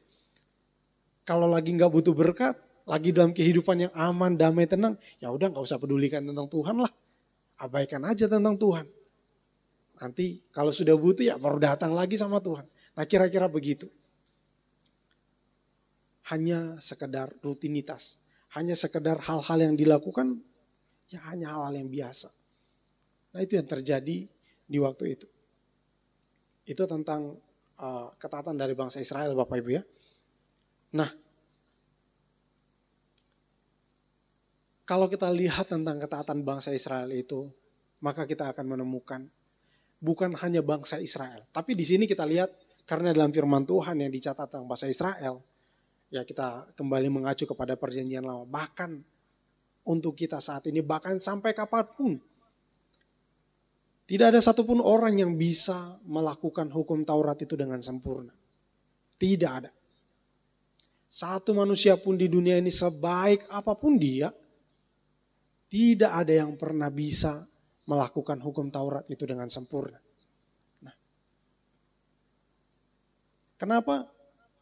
Speaker 2: Kalau lagi gak butuh berkat, lagi dalam kehidupan yang aman, damai, tenang, ya udah gak usah pedulikan tentang Tuhan lah. Abaikan aja tentang Tuhan. Nanti kalau sudah butuh ya baru datang lagi sama Tuhan. Nah kira-kira begitu. Hanya sekedar rutinitas. Hanya sekedar hal-hal yang dilakukan, ya hanya hal-hal yang biasa. Nah itu yang terjadi di waktu itu. Itu tentang ketaatan dari bangsa Israel Bapak Ibu ya. Nah, kalau kita lihat tentang ketaatan bangsa Israel itu, maka kita akan menemukan bukan hanya bangsa Israel. Tapi di sini kita lihat karena dalam firman Tuhan yang dicatat tentang bangsa Israel, ya kita kembali mengacu kepada perjanjian lama. Bahkan untuk kita saat ini, bahkan sampai kapanpun, tidak ada satupun orang yang bisa melakukan hukum Taurat itu dengan sempurna. Tidak ada. Satu manusia pun di dunia ini sebaik apapun dia, Tidak ada yang pernah bisa melakukan hukum Taurat itu dengan sempurna. Nah, kenapa?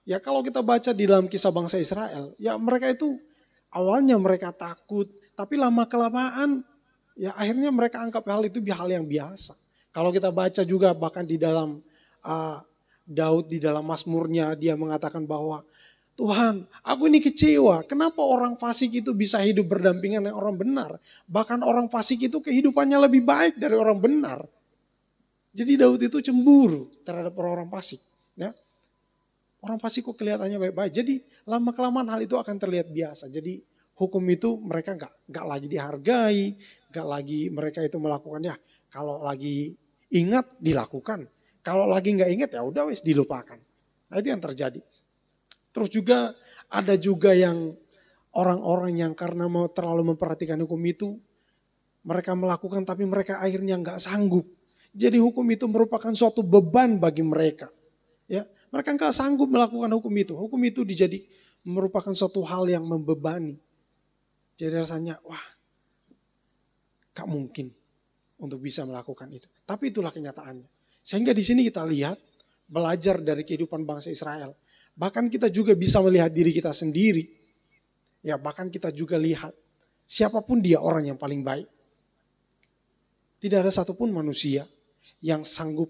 Speaker 2: Ya kalau kita baca di dalam kisah bangsa Israel, ya mereka itu awalnya mereka takut, tapi lama-kelamaan ya akhirnya mereka anggap hal itu hal yang biasa. Kalau kita baca juga bahkan di dalam Daud di dalam Mazmurnya dia mengatakan bahwa Tuhan, aku ini kecewa. Kenapa orang fasik itu bisa hidup berdampingan dengan orang benar? Bahkan orang fasik itu kehidupannya lebih baik dari orang benar. Jadi Daud itu cemburu terhadap orang fasik. Ya. Orang fasik kok kelihatannya baik-baik. Jadi lama-kelamaan hal itu akan terlihat biasa. Jadi hukum itu mereka nggak lagi dihargai, nggak lagi mereka itu melakukannya. Kalau lagi ingat dilakukan, kalau lagi nggak ingat ya udah wes dilupakan. Nah itu yang terjadi. Terus juga ada juga yang orang-orang yang karena mau terlalu memperhatikan hukum itu, mereka melakukan tapi mereka akhirnya nggak sanggup. Jadi hukum itu merupakan suatu beban bagi mereka. Ya, mereka nggak sanggup melakukan hukum itu. Hukum itu merupakan suatu hal yang membebani. Jadi rasanya, wah, gak mungkin untuk bisa melakukan itu. Tapi itulah kenyataannya. Sehingga di sini kita lihat, belajar dari kehidupan bangsa Israel. Bahkan kita juga bisa melihat diri kita sendiri. Ya, bahkan kita juga lihat siapapun dia orang yang paling baik. Tidak ada satupun manusia yang sanggup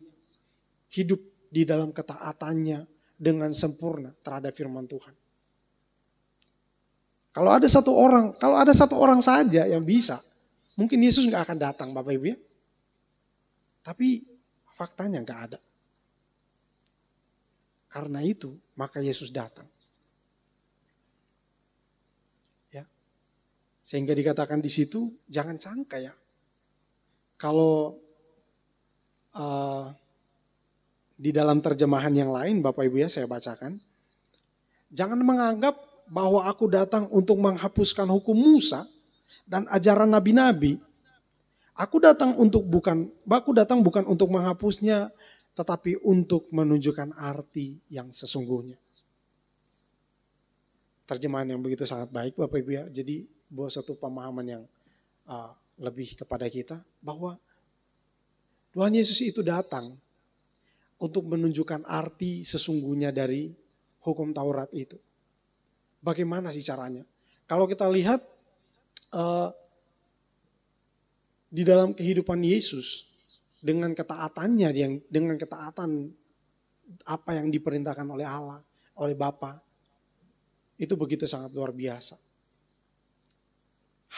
Speaker 2: hidup di dalam ketaatannya dengan sempurna terhadap firman Tuhan. Kalau ada satu orang saja yang bisa, mungkin Yesus nggak akan datang, Bapak Ibu ya. Tapi faktanya nggak ada. Karena itu, maka Yesus datang. Ya. Sehingga dikatakan di situ, jangan sangka ya. Kalau di dalam terjemahan yang lain, Bapak Ibu ya saya bacakan. Jangan menganggap bahwa aku datang untuk menghapuskan hukum Musa dan ajaran nabi-nabi. Aku datang bukan untuk menghapusnya, tetapi untuk menunjukkan arti yang sesungguhnya. Terjemahan yang begitu sangat baik Bapak Ibu ya. Jadi buat suatu pemahaman yang lebih kepada kita bahwa Tuhan Yesus itu datang untuk menunjukkan arti sesungguhnya dari hukum Taurat itu. Bagaimana sih caranya? Kalau kita lihat di dalam kehidupan Yesus dengan ketaatannya, dengan ketaatan apa yang diperintahkan oleh Allah, oleh Bapa, itu begitu sangat luar biasa.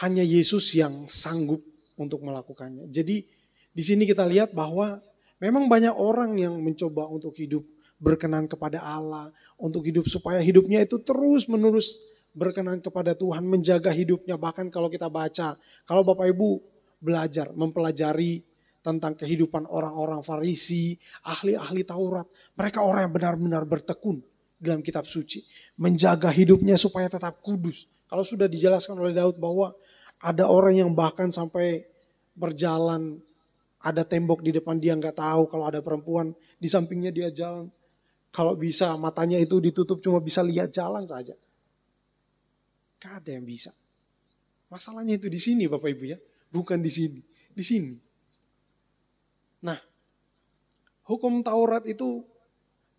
Speaker 2: Hanya Yesus yang sanggup untuk melakukannya. Jadi di sini kita lihat bahwa memang banyak orang yang mencoba untuk hidup berkenan kepada Allah, untuk hidup supaya hidupnya itu terus menerus berkenan kepada Tuhan, menjaga hidupnya. Bahkan kalau kita baca, kalau Bapak Ibu belajar, mempelajari tentang kehidupan orang-orang Farisi, ahli-ahli Taurat, mereka orang yang benar-benar bertekun dalam kitab suci, menjaga hidupnya supaya tetap kudus. Kalau sudah dijelaskan oleh Daud bahwa ada orang yang bahkan sampai berjalan, ada tembok di depan dia nggak tahu, kalau ada perempuan di sampingnya dia jalan, kalau bisa matanya itu ditutup cuma bisa lihat jalan saja. Gak ada yang bisa. Masalahnya itu di sini Bapak Ibu ya, bukan di sini, di sini. Nah, hukum Taurat itu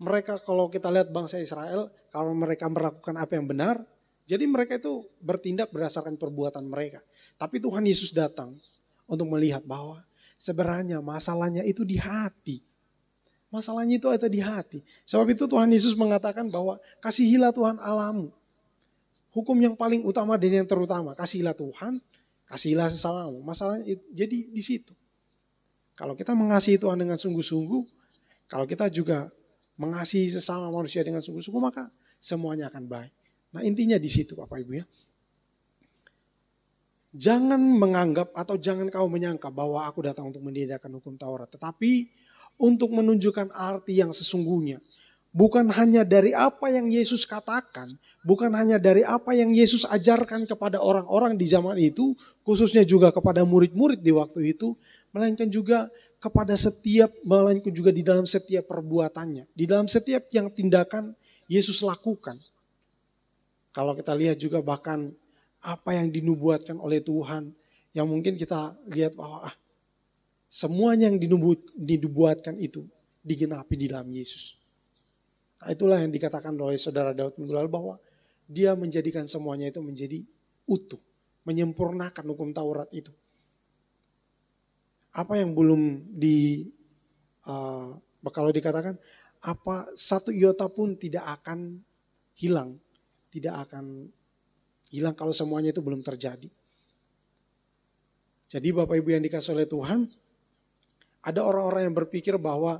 Speaker 2: mereka kalau kita lihat bangsa Israel, kalau mereka melakukan apa yang benar, jadi mereka itu bertindak berdasarkan perbuatan mereka. Tapi Tuhan Yesus datang untuk melihat bahwa sebenarnya masalahnya itu di hati. Masalahnya itu ada di hati. Sebab itu Tuhan Yesus mengatakan bahwa kasihilah Tuhan Allahmu. Hukum yang paling utama dan yang terutama, kasihilah Tuhan, kasihilah sesamamu. Masalahnya itu, jadi di situ. Kalau kita mengasihi Tuhan dengan sungguh-sungguh, kalau kita juga mengasihi sesama manusia dengan sungguh-sungguh, maka semuanya akan baik. Nah intinya di situ Bapak Ibu ya. Jangan menganggap atau jangan kau menyangka bahwa aku datang untuk meniadakan hukum Taurat. Tetapi untuk menunjukkan arti yang sesungguhnya. Bukan hanya dari apa yang Yesus katakan. Bukan hanya dari apa yang Yesus ajarkan kepada orang-orang di zaman itu. Khususnya juga kepada murid-murid di waktu itu. Melainkan juga melainkan juga di dalam setiap perbuatannya. Di dalam setiap yang tindakan Yesus lakukan. Kalau kita lihat juga bahkan apa yang dinubuatkan oleh Tuhan, yang mungkin kita lihat bahwa semuanya yang dinubuatkan itu digenapi di dalam Yesus. Nah, itulah yang dikatakan oleh saudara Daud minggu lalu bahwa dia menjadikan semuanya itu menjadi utuh, menyempurnakan hukum Taurat itu. Apa yang belum kalau dikatakan apa satu iota pun tidak akan hilang kalau semuanya itu belum terjadi. Jadi Bapak Ibu yang dikasihi oleh Tuhan, ada orang-orang yang berpikir bahwa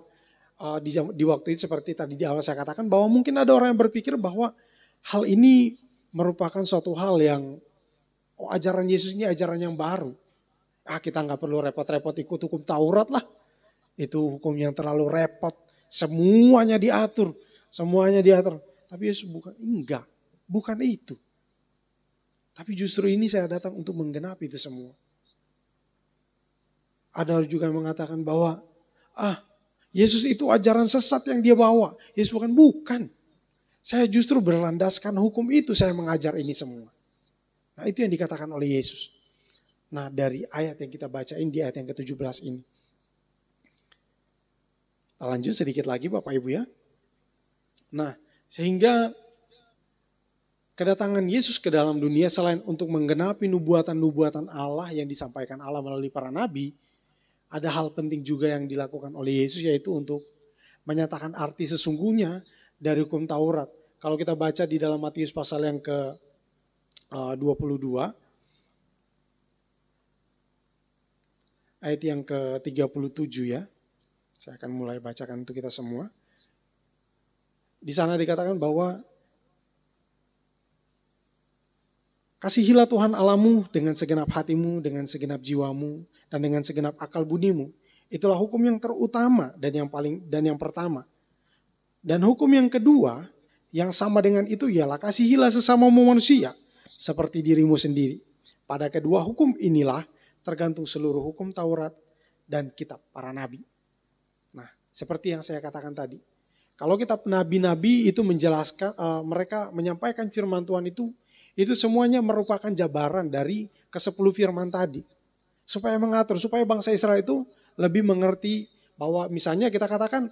Speaker 2: di waktu itu seperti tadi di awal saya katakan bahwa mungkin ada orang yang berpikir bahwa hal ini merupakan suatu hal yang ajaran Yesus ini ajaran yang baru. Kita nggak perlu repot-repot ikut hukum Taurat lah. Itu hukum yang terlalu repot. Semuanya diatur. Tapi Yesus bukan itu. Tapi justru ini saya datang untuk menggenapi itu semua. Ada juga yang mengatakan bahwa Yesus itu ajaran sesat yang dia bawa. Yesus bukan. Saya justru berlandaskan hukum itu saya mengajar ini semua. Nah, itu yang dikatakan oleh Yesus. Nah, dari ayat yang kita bacain di ayat yang ke-17 ini. Kita lanjut sedikit lagi Bapak Ibu ya. Nah, sehingga kedatangan Yesus ke dalam dunia selain untuk menggenapi nubuatan-nubuatan Allah yang disampaikan Allah melalui para nabi, ada hal penting juga yang dilakukan oleh Yesus, yaitu untuk menyatakan arti sesungguhnya dari hukum Taurat. Kalau kita baca di dalam Matius pasal yang ke-22, ayat yang ke-37 ya. Saya akan mulai bacakan untuk kita semua. Di sana dikatakan bahwa kasihilah Tuhan Allahmu dengan segenap hatimu, dengan segenap jiwamu, dan dengan segenap akal budimu. Itulah hukum yang terutama dan yang pertama. Dan hukum yang kedua, yang sama dengan itu ialah kasihilah sesamamu manusia seperti dirimu sendiri. Pada kedua hukum inilah tergantung seluruh hukum Taurat dan kitab para nabi. Nah, seperti yang saya katakan tadi. Kalau kitab nabi-nabi itu menjelaskan, mereka menyampaikan firman Tuhan itu semuanya merupakan jabaran dari ke-10 firman tadi. Supaya mengatur, supaya bangsa Israel itu lebih mengerti bahwa misalnya kita katakan,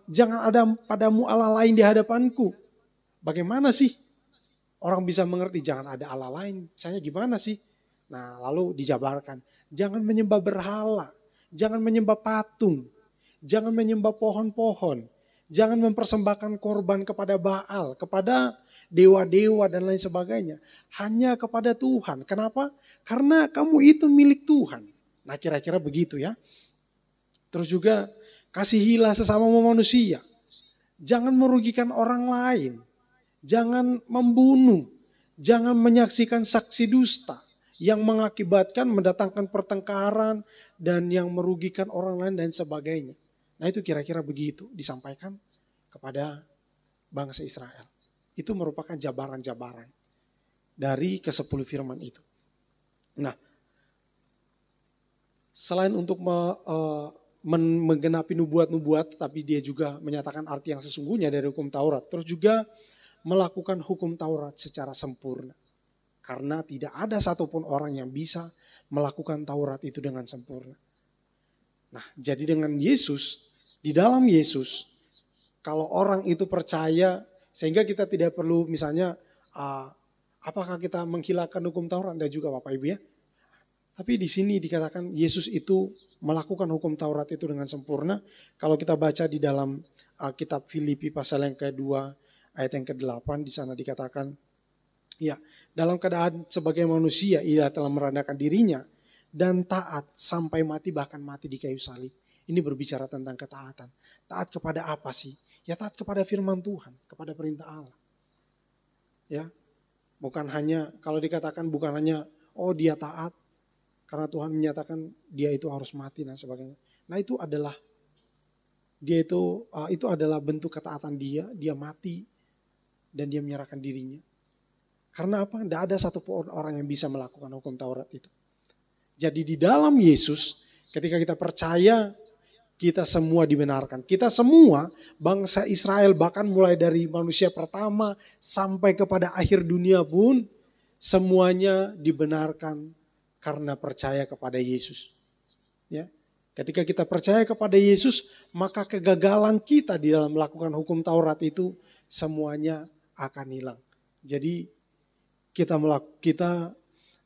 Speaker 2: jangan ada padamu Allah lain di hadapanku. Bagaimana sih orang bisa mengerti jangan ada Allah lain? Misalnya gimana sih? Nah, lalu dijabarkan, jangan menyembah berhala, jangan menyembah patung, jangan menyembah pohon-pohon, jangan mempersembahkan korban kepada Baal, kepada dewa-dewa dan lain sebagainya. Hanya kepada Tuhan. Kenapa? Karena kamu itu milik Tuhan. Nah, kira-kira begitu ya. Terus juga kasihilah sesama manusia. Jangan merugikan orang lain. Jangan membunuh. Jangan menyaksikan saksi dusta yang mengakibatkan mendatangkan pertengkaran dan yang merugikan orang lain dan sebagainya. Nah, itu kira-kira begitu disampaikan kepada bangsa Israel. Itu merupakan jabaran-jabaran dari ke-10 firman itu. Nah, selain untuk menggenapi nubuat-nubuat, tapi dia juga menyatakan arti yang sesungguhnya dari hukum Taurat. Terus juga melakukan hukum Taurat secara sempurna. Karena tidak ada satupun orang yang bisa melakukan Taurat itu dengan sempurna. Nah, jadi dengan Yesus, di dalam Yesus, kalau orang itu percaya, sehingga kita tidak perlu misalnya, apakah kita menghilangkan hukum Taurat? Anda juga Bapak Ibu ya. Tapi di sini dikatakan Yesus itu melakukan hukum Taurat itu dengan sempurna. Kalau kita baca di dalam kitab Filipi pasal yang kedua, ayat yang ke-8, di sana dikatakan, ya, dalam keadaan sebagai manusia ia telah merendahkan dirinya dan taat sampai mati, bahkan mati di kayu salib. Ini berbicara tentang ketaatan. Taat kepada apa sih? Ya taat kepada firman Tuhan, kepada perintah Allah. Ya, bukan hanya, kalau dikatakan bukan hanya, dia taat karena Tuhan menyatakan dia itu harus mati dan sebagainya. Nah, itu adalah itu adalah bentuk ketaatan dia mati dan dia menyerahkan dirinya. Karena apa? Tidak ada satupun orang yang bisa melakukan hukum Taurat itu. Jadi di dalam Yesus, ketika kita percaya, kita semua dibenarkan. Kita semua bangsa Israel, bahkan mulai dari manusia pertama sampai kepada akhir dunia pun, semuanya dibenarkan karena percaya kepada Yesus. Ya. Ketika kita percaya kepada Yesus, maka kegagalan kita di dalam melakukan hukum Taurat itu semuanya akan hilang. Jadi kita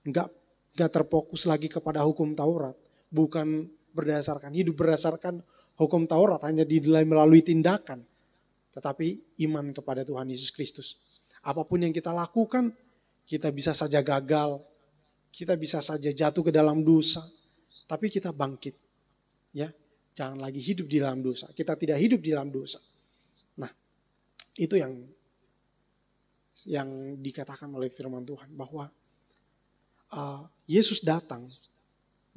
Speaker 2: nggak terfokus lagi kepada hukum Taurat, bukan hidup berdasarkan hukum Taurat hanya dinilai melalui tindakan, tetapi iman kepada Tuhan Yesus Kristus. Apapun yang kita lakukan, kita bisa saja gagal, kita bisa saja jatuh ke dalam dosa, tapi kita bangkit. Ya, jangan lagi hidup di dalam dosa. Kita tidak hidup di dalam dosa. Nah, itu yang dikatakan oleh firman Tuhan bahwa Yesus datang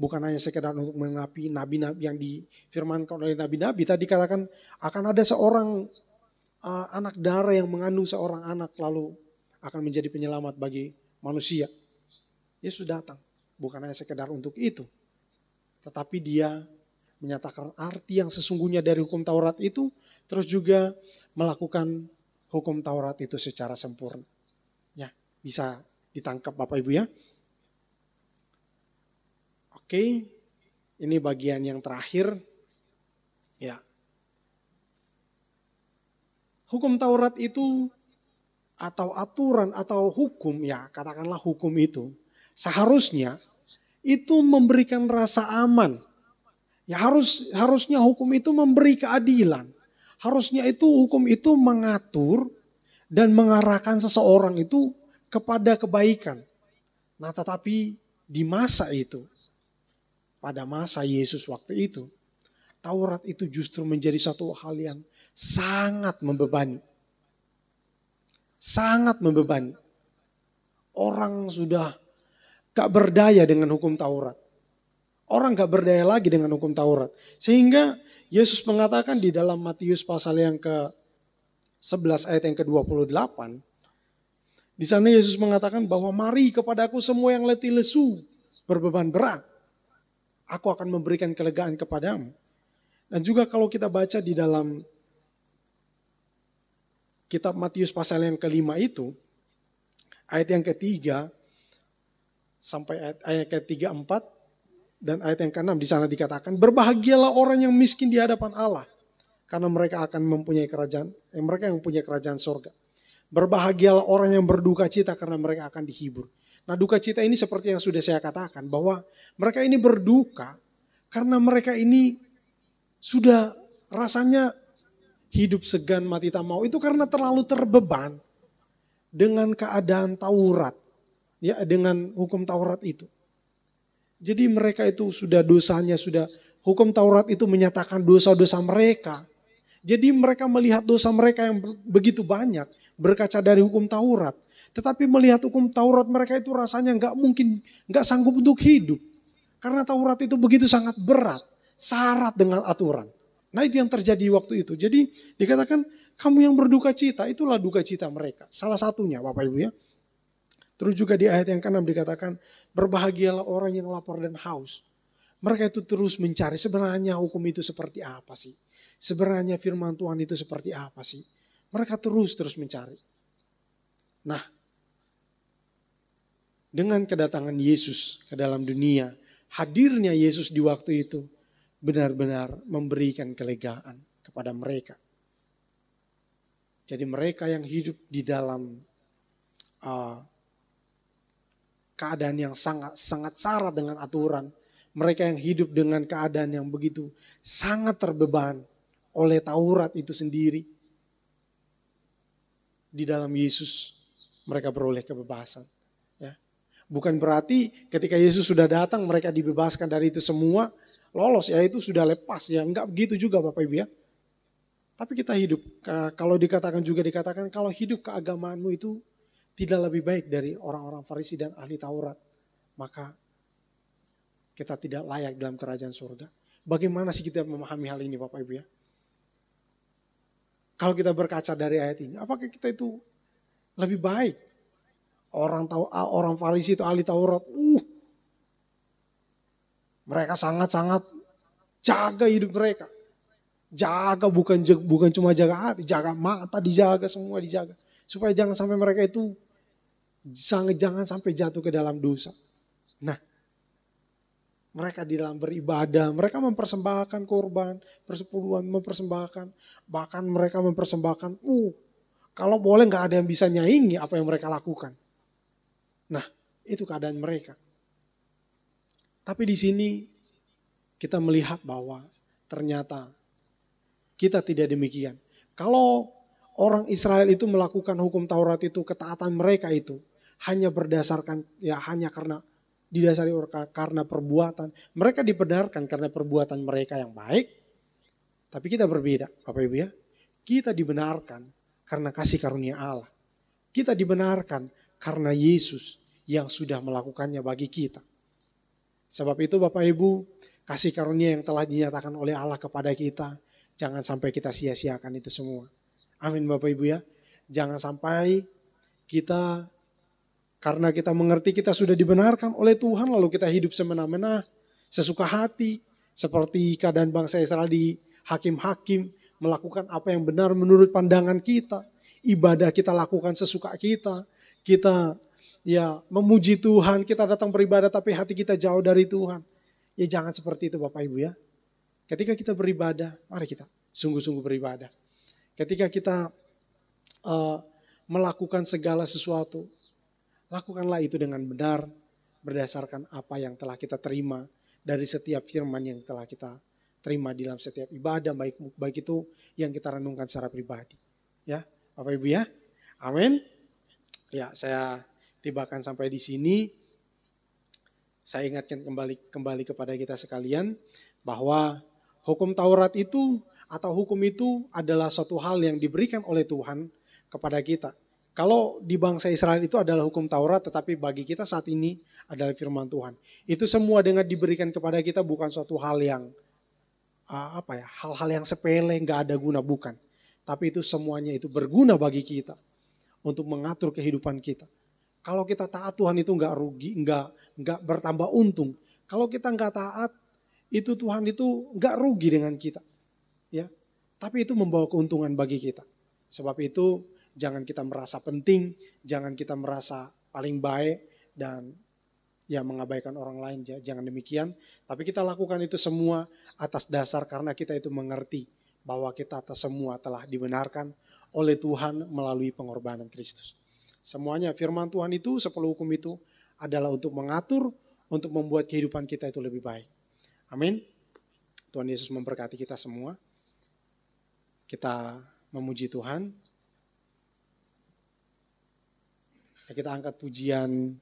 Speaker 2: bukan hanya sekedar untuk menggenapi nabi-nabi yang difirmankan oleh nabi-nabi. Tadi katakan akan ada seorang anak darah yang mengandung seorang anak lalu akan menjadi penyelamat bagi manusia. Yesus datang bukan hanya sekedar untuk itu, tetapi dia menyatakan arti yang sesungguhnya dari hukum Taurat itu, terus juga melakukan hukum Taurat itu secara sempurna. Ya, bisa ditangkap Bapak Ibu ya. Oke, ini bagian yang terakhir. Ya. Hukum Taurat itu atau aturan atau hukum, ya katakanlah hukum itu, seharusnya itu memberikan rasa aman. Ya harusnya hukum itu memberi keadilan. Harusnya itu hukum itu mengatur dan mengarahkan seseorang itu kepada kebaikan. Nah, tetapi di masa itu, pada masa Yesus waktu itu, Taurat itu justru menjadi satu hal yang sangat membebani. Sangat membebani. Orang sudah gak berdaya dengan hukum Taurat. Orang gak berdaya lagi dengan hukum Taurat. Sehingga Yesus mengatakan di dalam Matius pasal yang ke-11 ayat yang ke-28. Di sana Yesus mengatakan bahwa mari kepadaku semua yang letih lesu, berbeban berat. Aku akan memberikan kelegaan kepadamu. Dan juga kalau kita baca di dalam kitab Matius pasal yang ke-5 itu, ayat yang ke-3 sampai ayat ke-34 dan ayat yang ke-6 di sana dikatakan, berbahagialah orang yang miskin di hadapan Allah, karena mereka akan mempunyai kerajaan, mereka yang mempunyai kerajaan sorga. Berbahagialah orang yang berduka cita karena mereka akan dihibur. Nah, duka cita ini seperti yang sudah saya katakan bahwa mereka ini berduka karena mereka ini sudah rasanya hidup segan mati tak mau, itu karena terlalu terbeban dengan keadaan Taurat, ya, dengan hukum Taurat itu. Jadi mereka itu sudah dosanya, sudah hukum Taurat itu menyatakan dosa-dosa mereka. Jadi mereka melihat dosa mereka yang begitu banyak berkaca dari hukum Taurat. Tetapi melihat hukum Taurat mereka itu rasanya nggak sanggup untuk hidup. Karena Taurat itu begitu sangat berat, syarat dengan aturan. Nah, itu yang terjadi waktu itu. Jadi dikatakan kamu yang berduka cita, itulah duka cita mereka. Salah satunya Bapak Ibu ya. Terus juga di ayat yang ke-6 dikatakan, berbahagialah orang yang lapar dan haus. Mereka itu terus mencari sebenarnya hukum itu seperti apa sih? Sebenarnya firman Tuhan itu seperti apa sih? Mereka terus mencari. Nah, dengan kedatangan Yesus ke dalam dunia, hadirnya Yesus di waktu itu benar-benar memberikan kelegaan kepada mereka. Jadi mereka yang hidup di dalam keadaan yang sangat syarat dengan aturan, mereka yang hidup dengan keadaan yang begitu sangat terbeban oleh Taurat itu sendiri, di dalam Yesus mereka beroleh kebebasan. Ya. Bukan berarti ketika Yesus sudah datang mereka dibebaskan dari itu semua, lolos ya itu sudah lepas ya, enggak begitu juga Bapak Ibu ya. Tapi kita hidup, kalau dikatakan kalau hidup keagamaanmu itu tidak lebih baik dari orang-orang Farisi dan ahli Taurat, maka kita tidak layak dalam kerajaan surga. Bagaimana sih kita memahami hal ini Bapak Ibu ya? Kalau kita berkaca dari ayat ini, apakah kita itu lebih baik? Orang Farisi itu ahli Taurat, mereka sangat-sangat jaga hidup mereka. Jaga bukan cuma jaga hati, jaga mata dijaga, semua dijaga. Supaya jangan sampai mereka itu jangan sampai jatuh ke dalam dosa. Nah, Mereka di dalam beribadah, mereka mempersembahkan korban, persepuluhan mempersembahkan, bahkan mereka mempersembahkan, kalau boleh gak ada yang bisa nyaingi apa yang mereka lakukan. Nah, itu keadaan mereka. Tapi di sini kita melihat bahwa ternyata kita tidak demikian. Kalau orang Israel itu melakukan hukum Taurat itu, ketaatan mereka itu hanya berdasarkan, hanya karena didasari karena perbuatan. Mereka dibenarkan karena perbuatan mereka yang baik. Tapi kita berbeda, Bapak Ibu ya. Kita dibenarkan karena kasih karunia Allah. Kita dibenarkan karena Yesus yang sudah melakukannya bagi kita. Sebab itu Bapak Ibu, kasih karunia yang telah dinyatakan oleh Allah kepada kita, jangan sampai kita sia-siakan itu semua. Amin Bapak Ibu ya. Jangan sampai kita, karena kita mengerti kita sudah dibenarkan oleh Tuhan, lalu kita hidup semena-mena, sesuka hati, seperti keadaan bangsa Israel di hakim-hakim, melakukan apa yang benar menurut pandangan kita, ibadah kita lakukan sesuka kita memuji Tuhan, kita datang beribadah tapi hati kita jauh dari Tuhan. Ya jangan seperti itu Bapak Ibu ya. Ketika kita beribadah, mari kita sungguh-sungguh beribadah. Ketika kita melakukan segala sesuatu, lakukanlah itu dengan benar, berdasarkan apa yang telah kita terima dari setiap firman yang telah kita terima di dalam setiap ibadah, baik itu yang kita renungkan secara pribadi. Ya, Bapak Ibu ya. Amin. Ya, saya tibakan sampai di sini. Saya ingatkan kembali kepada kita sekalian bahwa hukum Taurat itu atau hukum itu adalah suatu hal yang diberikan oleh Tuhan kepada kita. Kalau di bangsa Israel itu adalah hukum Taurat, tetapi bagi kita saat ini adalah firman Tuhan. Itu semua dengan diberikan kepada kita bukan suatu hal yang hal-hal yang sepele, nggak ada guna, bukan. Tapi itu semuanya itu berguna bagi kita untuk mengatur kehidupan kita. Kalau kita taat Tuhan itu nggak rugi, nggak bertambah untung. Kalau kita nggak taat, itu Tuhan itu nggak rugi dengan kita, ya. Tapi itu membawa keuntungan bagi kita. Sebab itu jangan kita merasa penting, jangan kita merasa paling baik dan mengabaikan orang lain, jangan demikian. Tapi kita lakukan itu semua atas dasar karena kita itu mengerti bahwa kita atas semua telah dibenarkan oleh Tuhan melalui pengorbanan Kristus. Semuanya firman Tuhan itu, 10 hukum itu adalah untuk mengatur, untuk membuat kehidupan kita itu lebih baik. Amin. Tuhan Yesus memberkati kita semua. Kita memuji Tuhan. Kita angkat pujian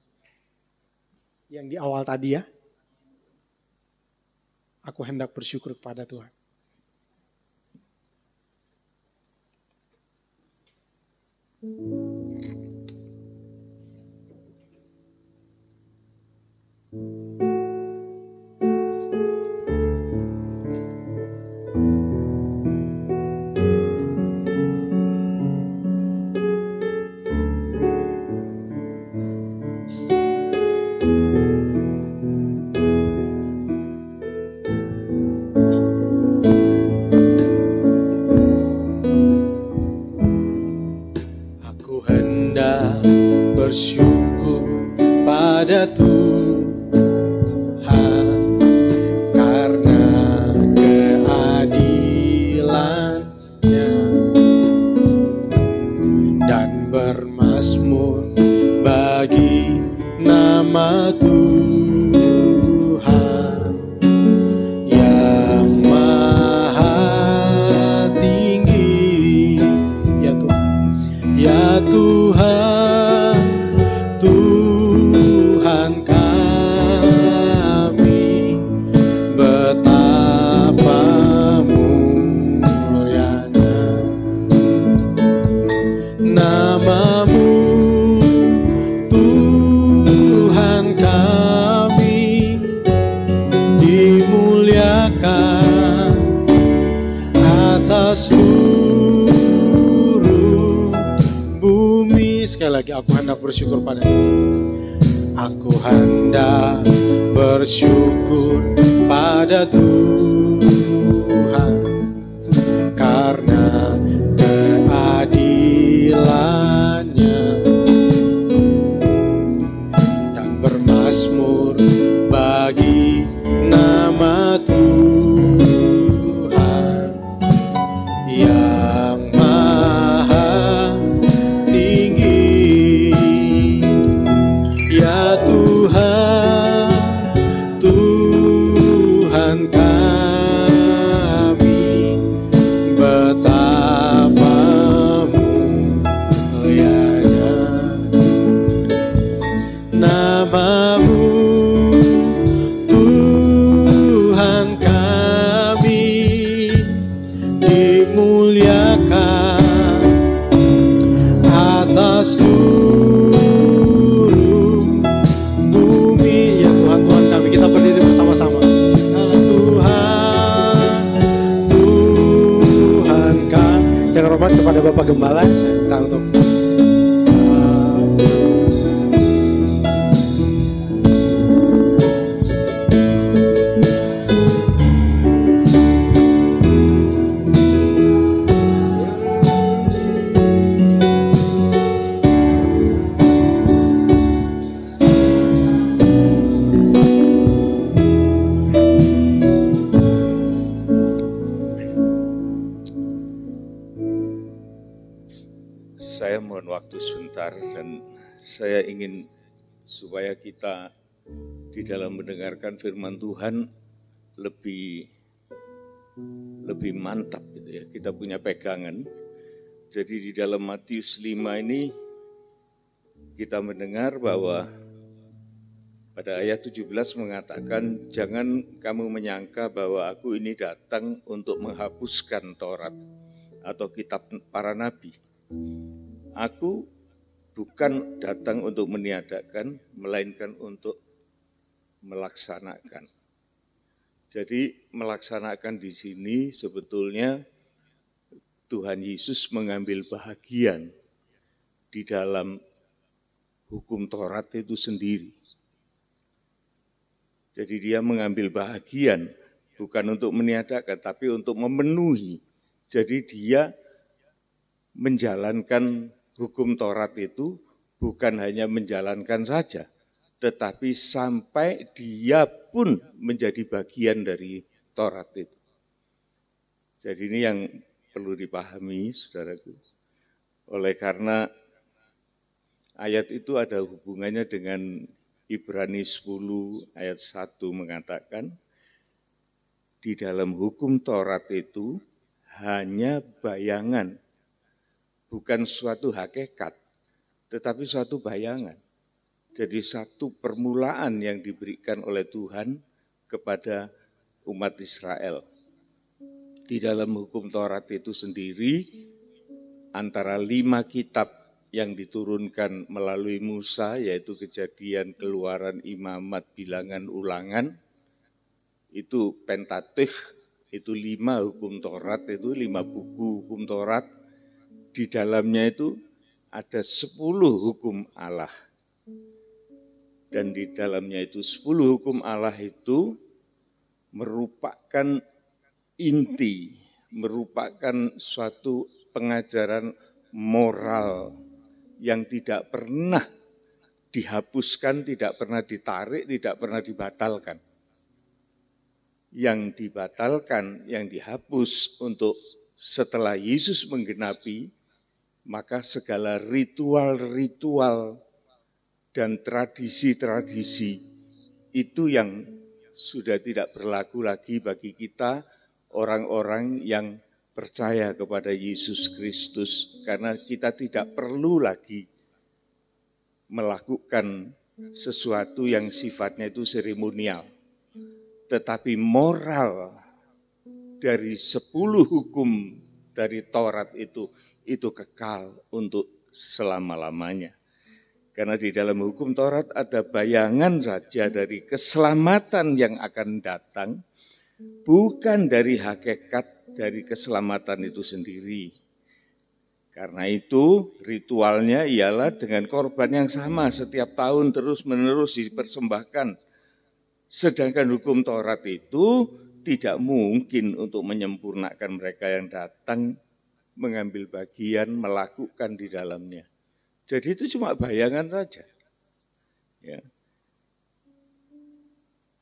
Speaker 2: yang di awal tadi ya. Aku hendak bersyukur kepada Tuhan.
Speaker 1: Bersyukur pada Tuhan karena keadilan-Nya dan bermazmur bagi nama Tuhan yang maha tinggi. Ya Tuhan, Tuhan kami, betapa mulianya nama-Mu, Tuhan kami, dimuliakan atas seluruh bumi. Sekali lagi, aku hendak bersyukur pada Tuhan. Aku hendak bersyukur pada Tuhan karena keadilan-Nya dan bermazmur bagi Ada Bapak Gembala, saya minta untuk
Speaker 3: saya mohon waktu sebentar dan saya ingin supaya kita di dalam mendengarkan firman Tuhan lebih mantap gitu ya. Kita punya pegangan. Jadi di dalam Matius 5 ini kita mendengar bahwa pada ayat 17 mengatakan, jangan kamu menyangka bahwa aku ini datang untuk menghapuskan Taurat atau kitab para nabi. Aku bukan datang untuk meniadakan, melainkan untuk melaksanakan. Jadi melaksanakan di sini sebetulnya Tuhan Yesus mengambil bahagian di dalam hukum Taurat itu sendiri. Jadi dia mengambil bahagian bukan untuk meniadakan, tapi untuk memenuhi. Jadi dia menjalankan hukum Taurat itu bukan hanya menjalankan saja, tetapi sampai dia pun menjadi bagian dari Taurat itu. Jadi ini yang perlu dipahami, saudaraku. Oleh karena ayat itu ada hubungannya dengan Ibrani 10 ayat 1 mengatakan, di dalam hukum Taurat itu hanya bayangan, bukan suatu hakikat, tetapi suatu bayangan. Jadi satu permulaan yang diberikan oleh Tuhan kepada umat Israel. Di dalam hukum Taurat itu sendiri, antara 5 kitab yang diturunkan melalui Musa, yaitu Kejadian, Keluaran, Imamat, Bilangan, Ulangan, itu Pentateuch, itu 5 hukum Taurat, itu 5 buku hukum Taurat. Di dalamnya itu ada 10 hukum Allah. Dan di dalamnya itu 10 hukum Allah itu merupakan inti, merupakan suatu pengajaran moral yang tidak pernah dihapuskan, tidak pernah ditarik, tidak pernah dibatalkan. Yang dibatalkan, yang dihapus untuk setelah Yesus menggenapi, maka segala ritual-ritual dan tradisi-tradisi itu yang sudah tidak berlaku lagi bagi kita, orang-orang yang percaya kepada Yesus Kristus, karena kita tidak perlu lagi melakukan sesuatu yang sifatnya itu seremonial, tetapi moral dari 10 hukum dari Taurat itu kekal untuk selama-lamanya. Karena di dalam hukum Taurat ada bayangan saja dari keselamatan yang akan datang, bukan dari hakikat dari keselamatan itu sendiri. Karena itu ritualnya ialah dengan korban yang sama setiap tahun terus-menerus dipersembahkan. Sedangkan hukum Taurat itu tidak mungkin untuk menyempurnakan mereka yang datang mengambil bagian, melakukan di dalamnya. Jadi itu cuma bayangan saja. Ya.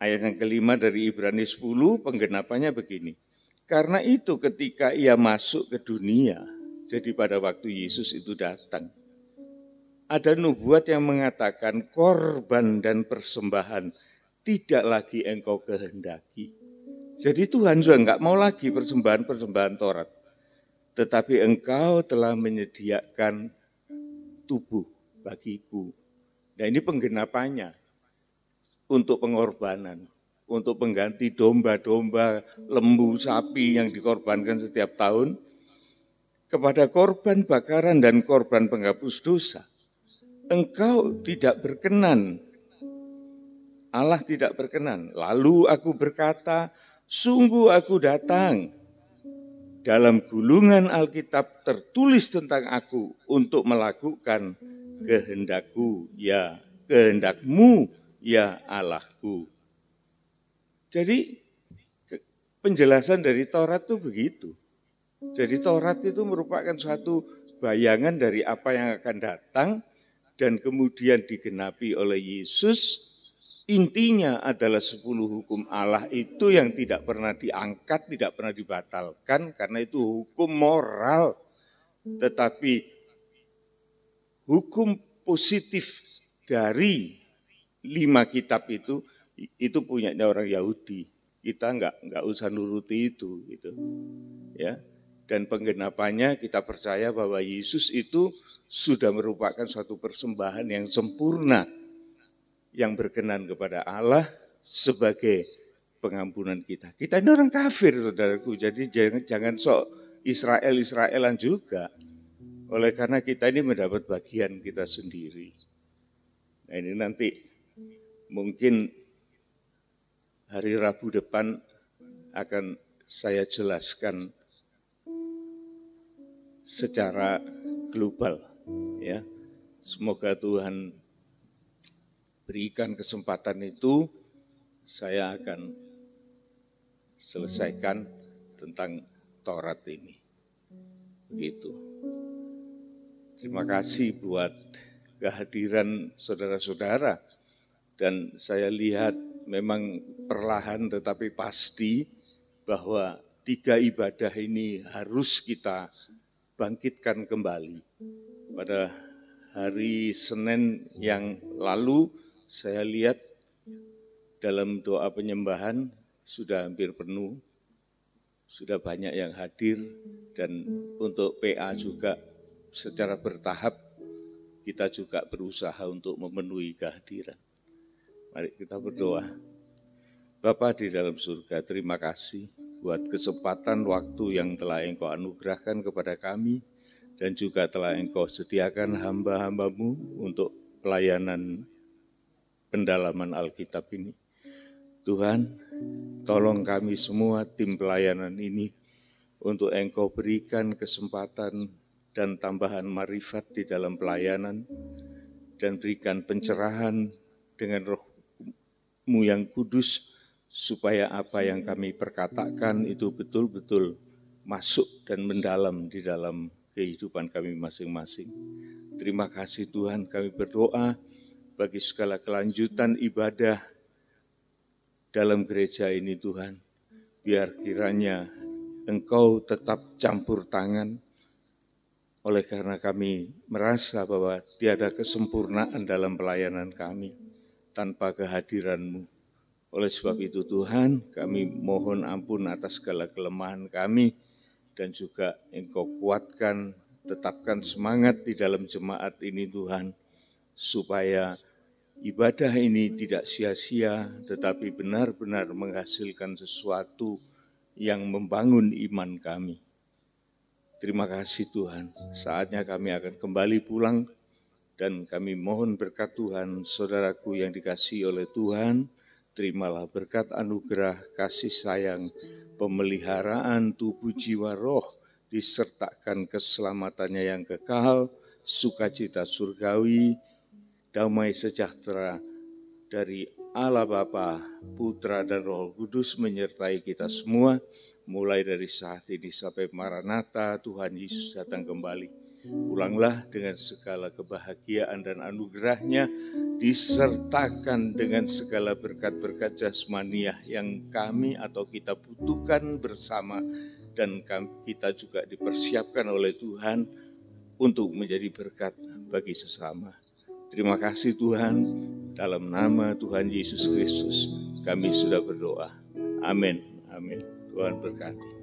Speaker 3: Ayat yang kelima dari Ibrani 10, penggenapannya begini. Karena itu ketika ia masuk ke dunia, jadi pada waktu Yesus itu datang, ada nubuat yang mengatakan korban dan persembahan tidak lagi engkau kehendaki. Jadi Tuhan sudah enggak mau lagi persembahan-persembahan Taurat. Tetapi engkau telah menyediakan tubuh bagiku. Nah ini penggenapannya untuk pengorbanan, untuk pengganti domba-domba, lembu, sapi yang dikorbankan setiap tahun, kepada korban bakaran dan korban penghapus dosa. Engkau tidak berkenan, Allah tidak berkenan. Lalu aku berkata, sungguh aku datang, dalam gulungan Alkitab tertulis tentang aku untuk melakukan kehendakku, ya kehendakmu, ya Allahku. Jadi penjelasan dari Taurat itu begitu. Jadi Taurat itu merupakan suatu bayangan dari apa yang akan datang dan kemudian digenapi oleh Yesus. Intinya adalah 10 hukum Allah itu yang tidak pernah diangkat, tidak pernah dibatalkan karena itu hukum moral. Tetapi hukum positif dari 5 kitab itu punyanya orang Yahudi. Kita enggak usah nuruti itu gitu. Ya. Dan penggenapannya kita percaya bahwa Yesus itu sudah merupakan suatu persembahan yang sempurna yang berkenan kepada Allah sebagai pengampunan kita. Kita ini orang kafir, saudaraku, jadi jangan sok Israel-Israelan juga. Oleh karena kita ini mendapat bagian kita sendiri. Nah ini nanti mungkin hari Rabu depan akan saya jelaskan secara global, ya. Semoga Tuhan berikan kesempatan itu, saya akan selesaikan tentang Taurat ini. Begitu. Terima kasih buat kehadiran saudara-saudara. Dan saya lihat memang perlahan tetapi pasti bahwa 3 ibadah ini harus kita bangkitkan kembali. Pada hari Senin yang lalu, saya lihat dalam doa penyembahan sudah hampir penuh, sudah banyak yang hadir, dan untuk PA juga secara bertahap kita juga berusaha untuk memenuhi kehadiran. Mari kita berdoa. Bapa di dalam surga, terima kasih buat kesempatan waktu yang telah Engkau anugerahkan kepada kami dan juga telah Engkau sediakan hamba-hambamu untuk pelayanan pendalaman Alkitab ini. Tuhan, tolong kami semua tim pelayanan ini untuk Engkau berikan kesempatan dan tambahan marifat di dalam pelayanan dan berikan pencerahan dengan Roh-Mu yang kudus supaya apa yang kami perkatakan itu betul-betul masuk dan mendalam di dalam kehidupan kami masing-masing. Terima kasih Tuhan, kami berdoa bagi segala kelanjutan ibadah dalam gereja ini Tuhan. Biar kiranya Engkau tetap campur tangan, oleh karena kami merasa bahwa tiada kesempurnaan dalam pelayanan kami tanpa kehadiran-Mu. Oleh sebab itu Tuhan, kami mohon ampun atas segala kelemahan kami dan juga Engkau kuatkan, tetapkan semangat di dalam jemaat ini Tuhan, supaya ibadah ini tidak sia-sia, tetapi benar-benar menghasilkan sesuatu yang membangun iman kami. Terima kasih Tuhan, saatnya kami akan kembali pulang dan kami mohon berkat Tuhan, saudaraku yang dikasihi oleh Tuhan, terimalah berkat anugerah, kasih sayang, pemeliharaan tubuh jiwa roh, disertakan keselamatannya yang kekal, sukacita surgawi, damai sejahtera dari Allah Bapa, Putra dan Roh Kudus menyertai kita semua, mulai dari saat ini sampai Maranatha, Tuhan Yesus datang kembali. Pulanglah dengan segala kebahagiaan dan anugerahnya, disertakan dengan segala berkat-berkat jasmaniah yang kami atau kita butuhkan bersama, dan kita juga dipersiapkan oleh Tuhan untuk menjadi berkat bagi sesama. Terima kasih Tuhan, dalam nama Tuhan Yesus Kristus kami sudah berdoa. Amin. Amin. Tuhan berkati.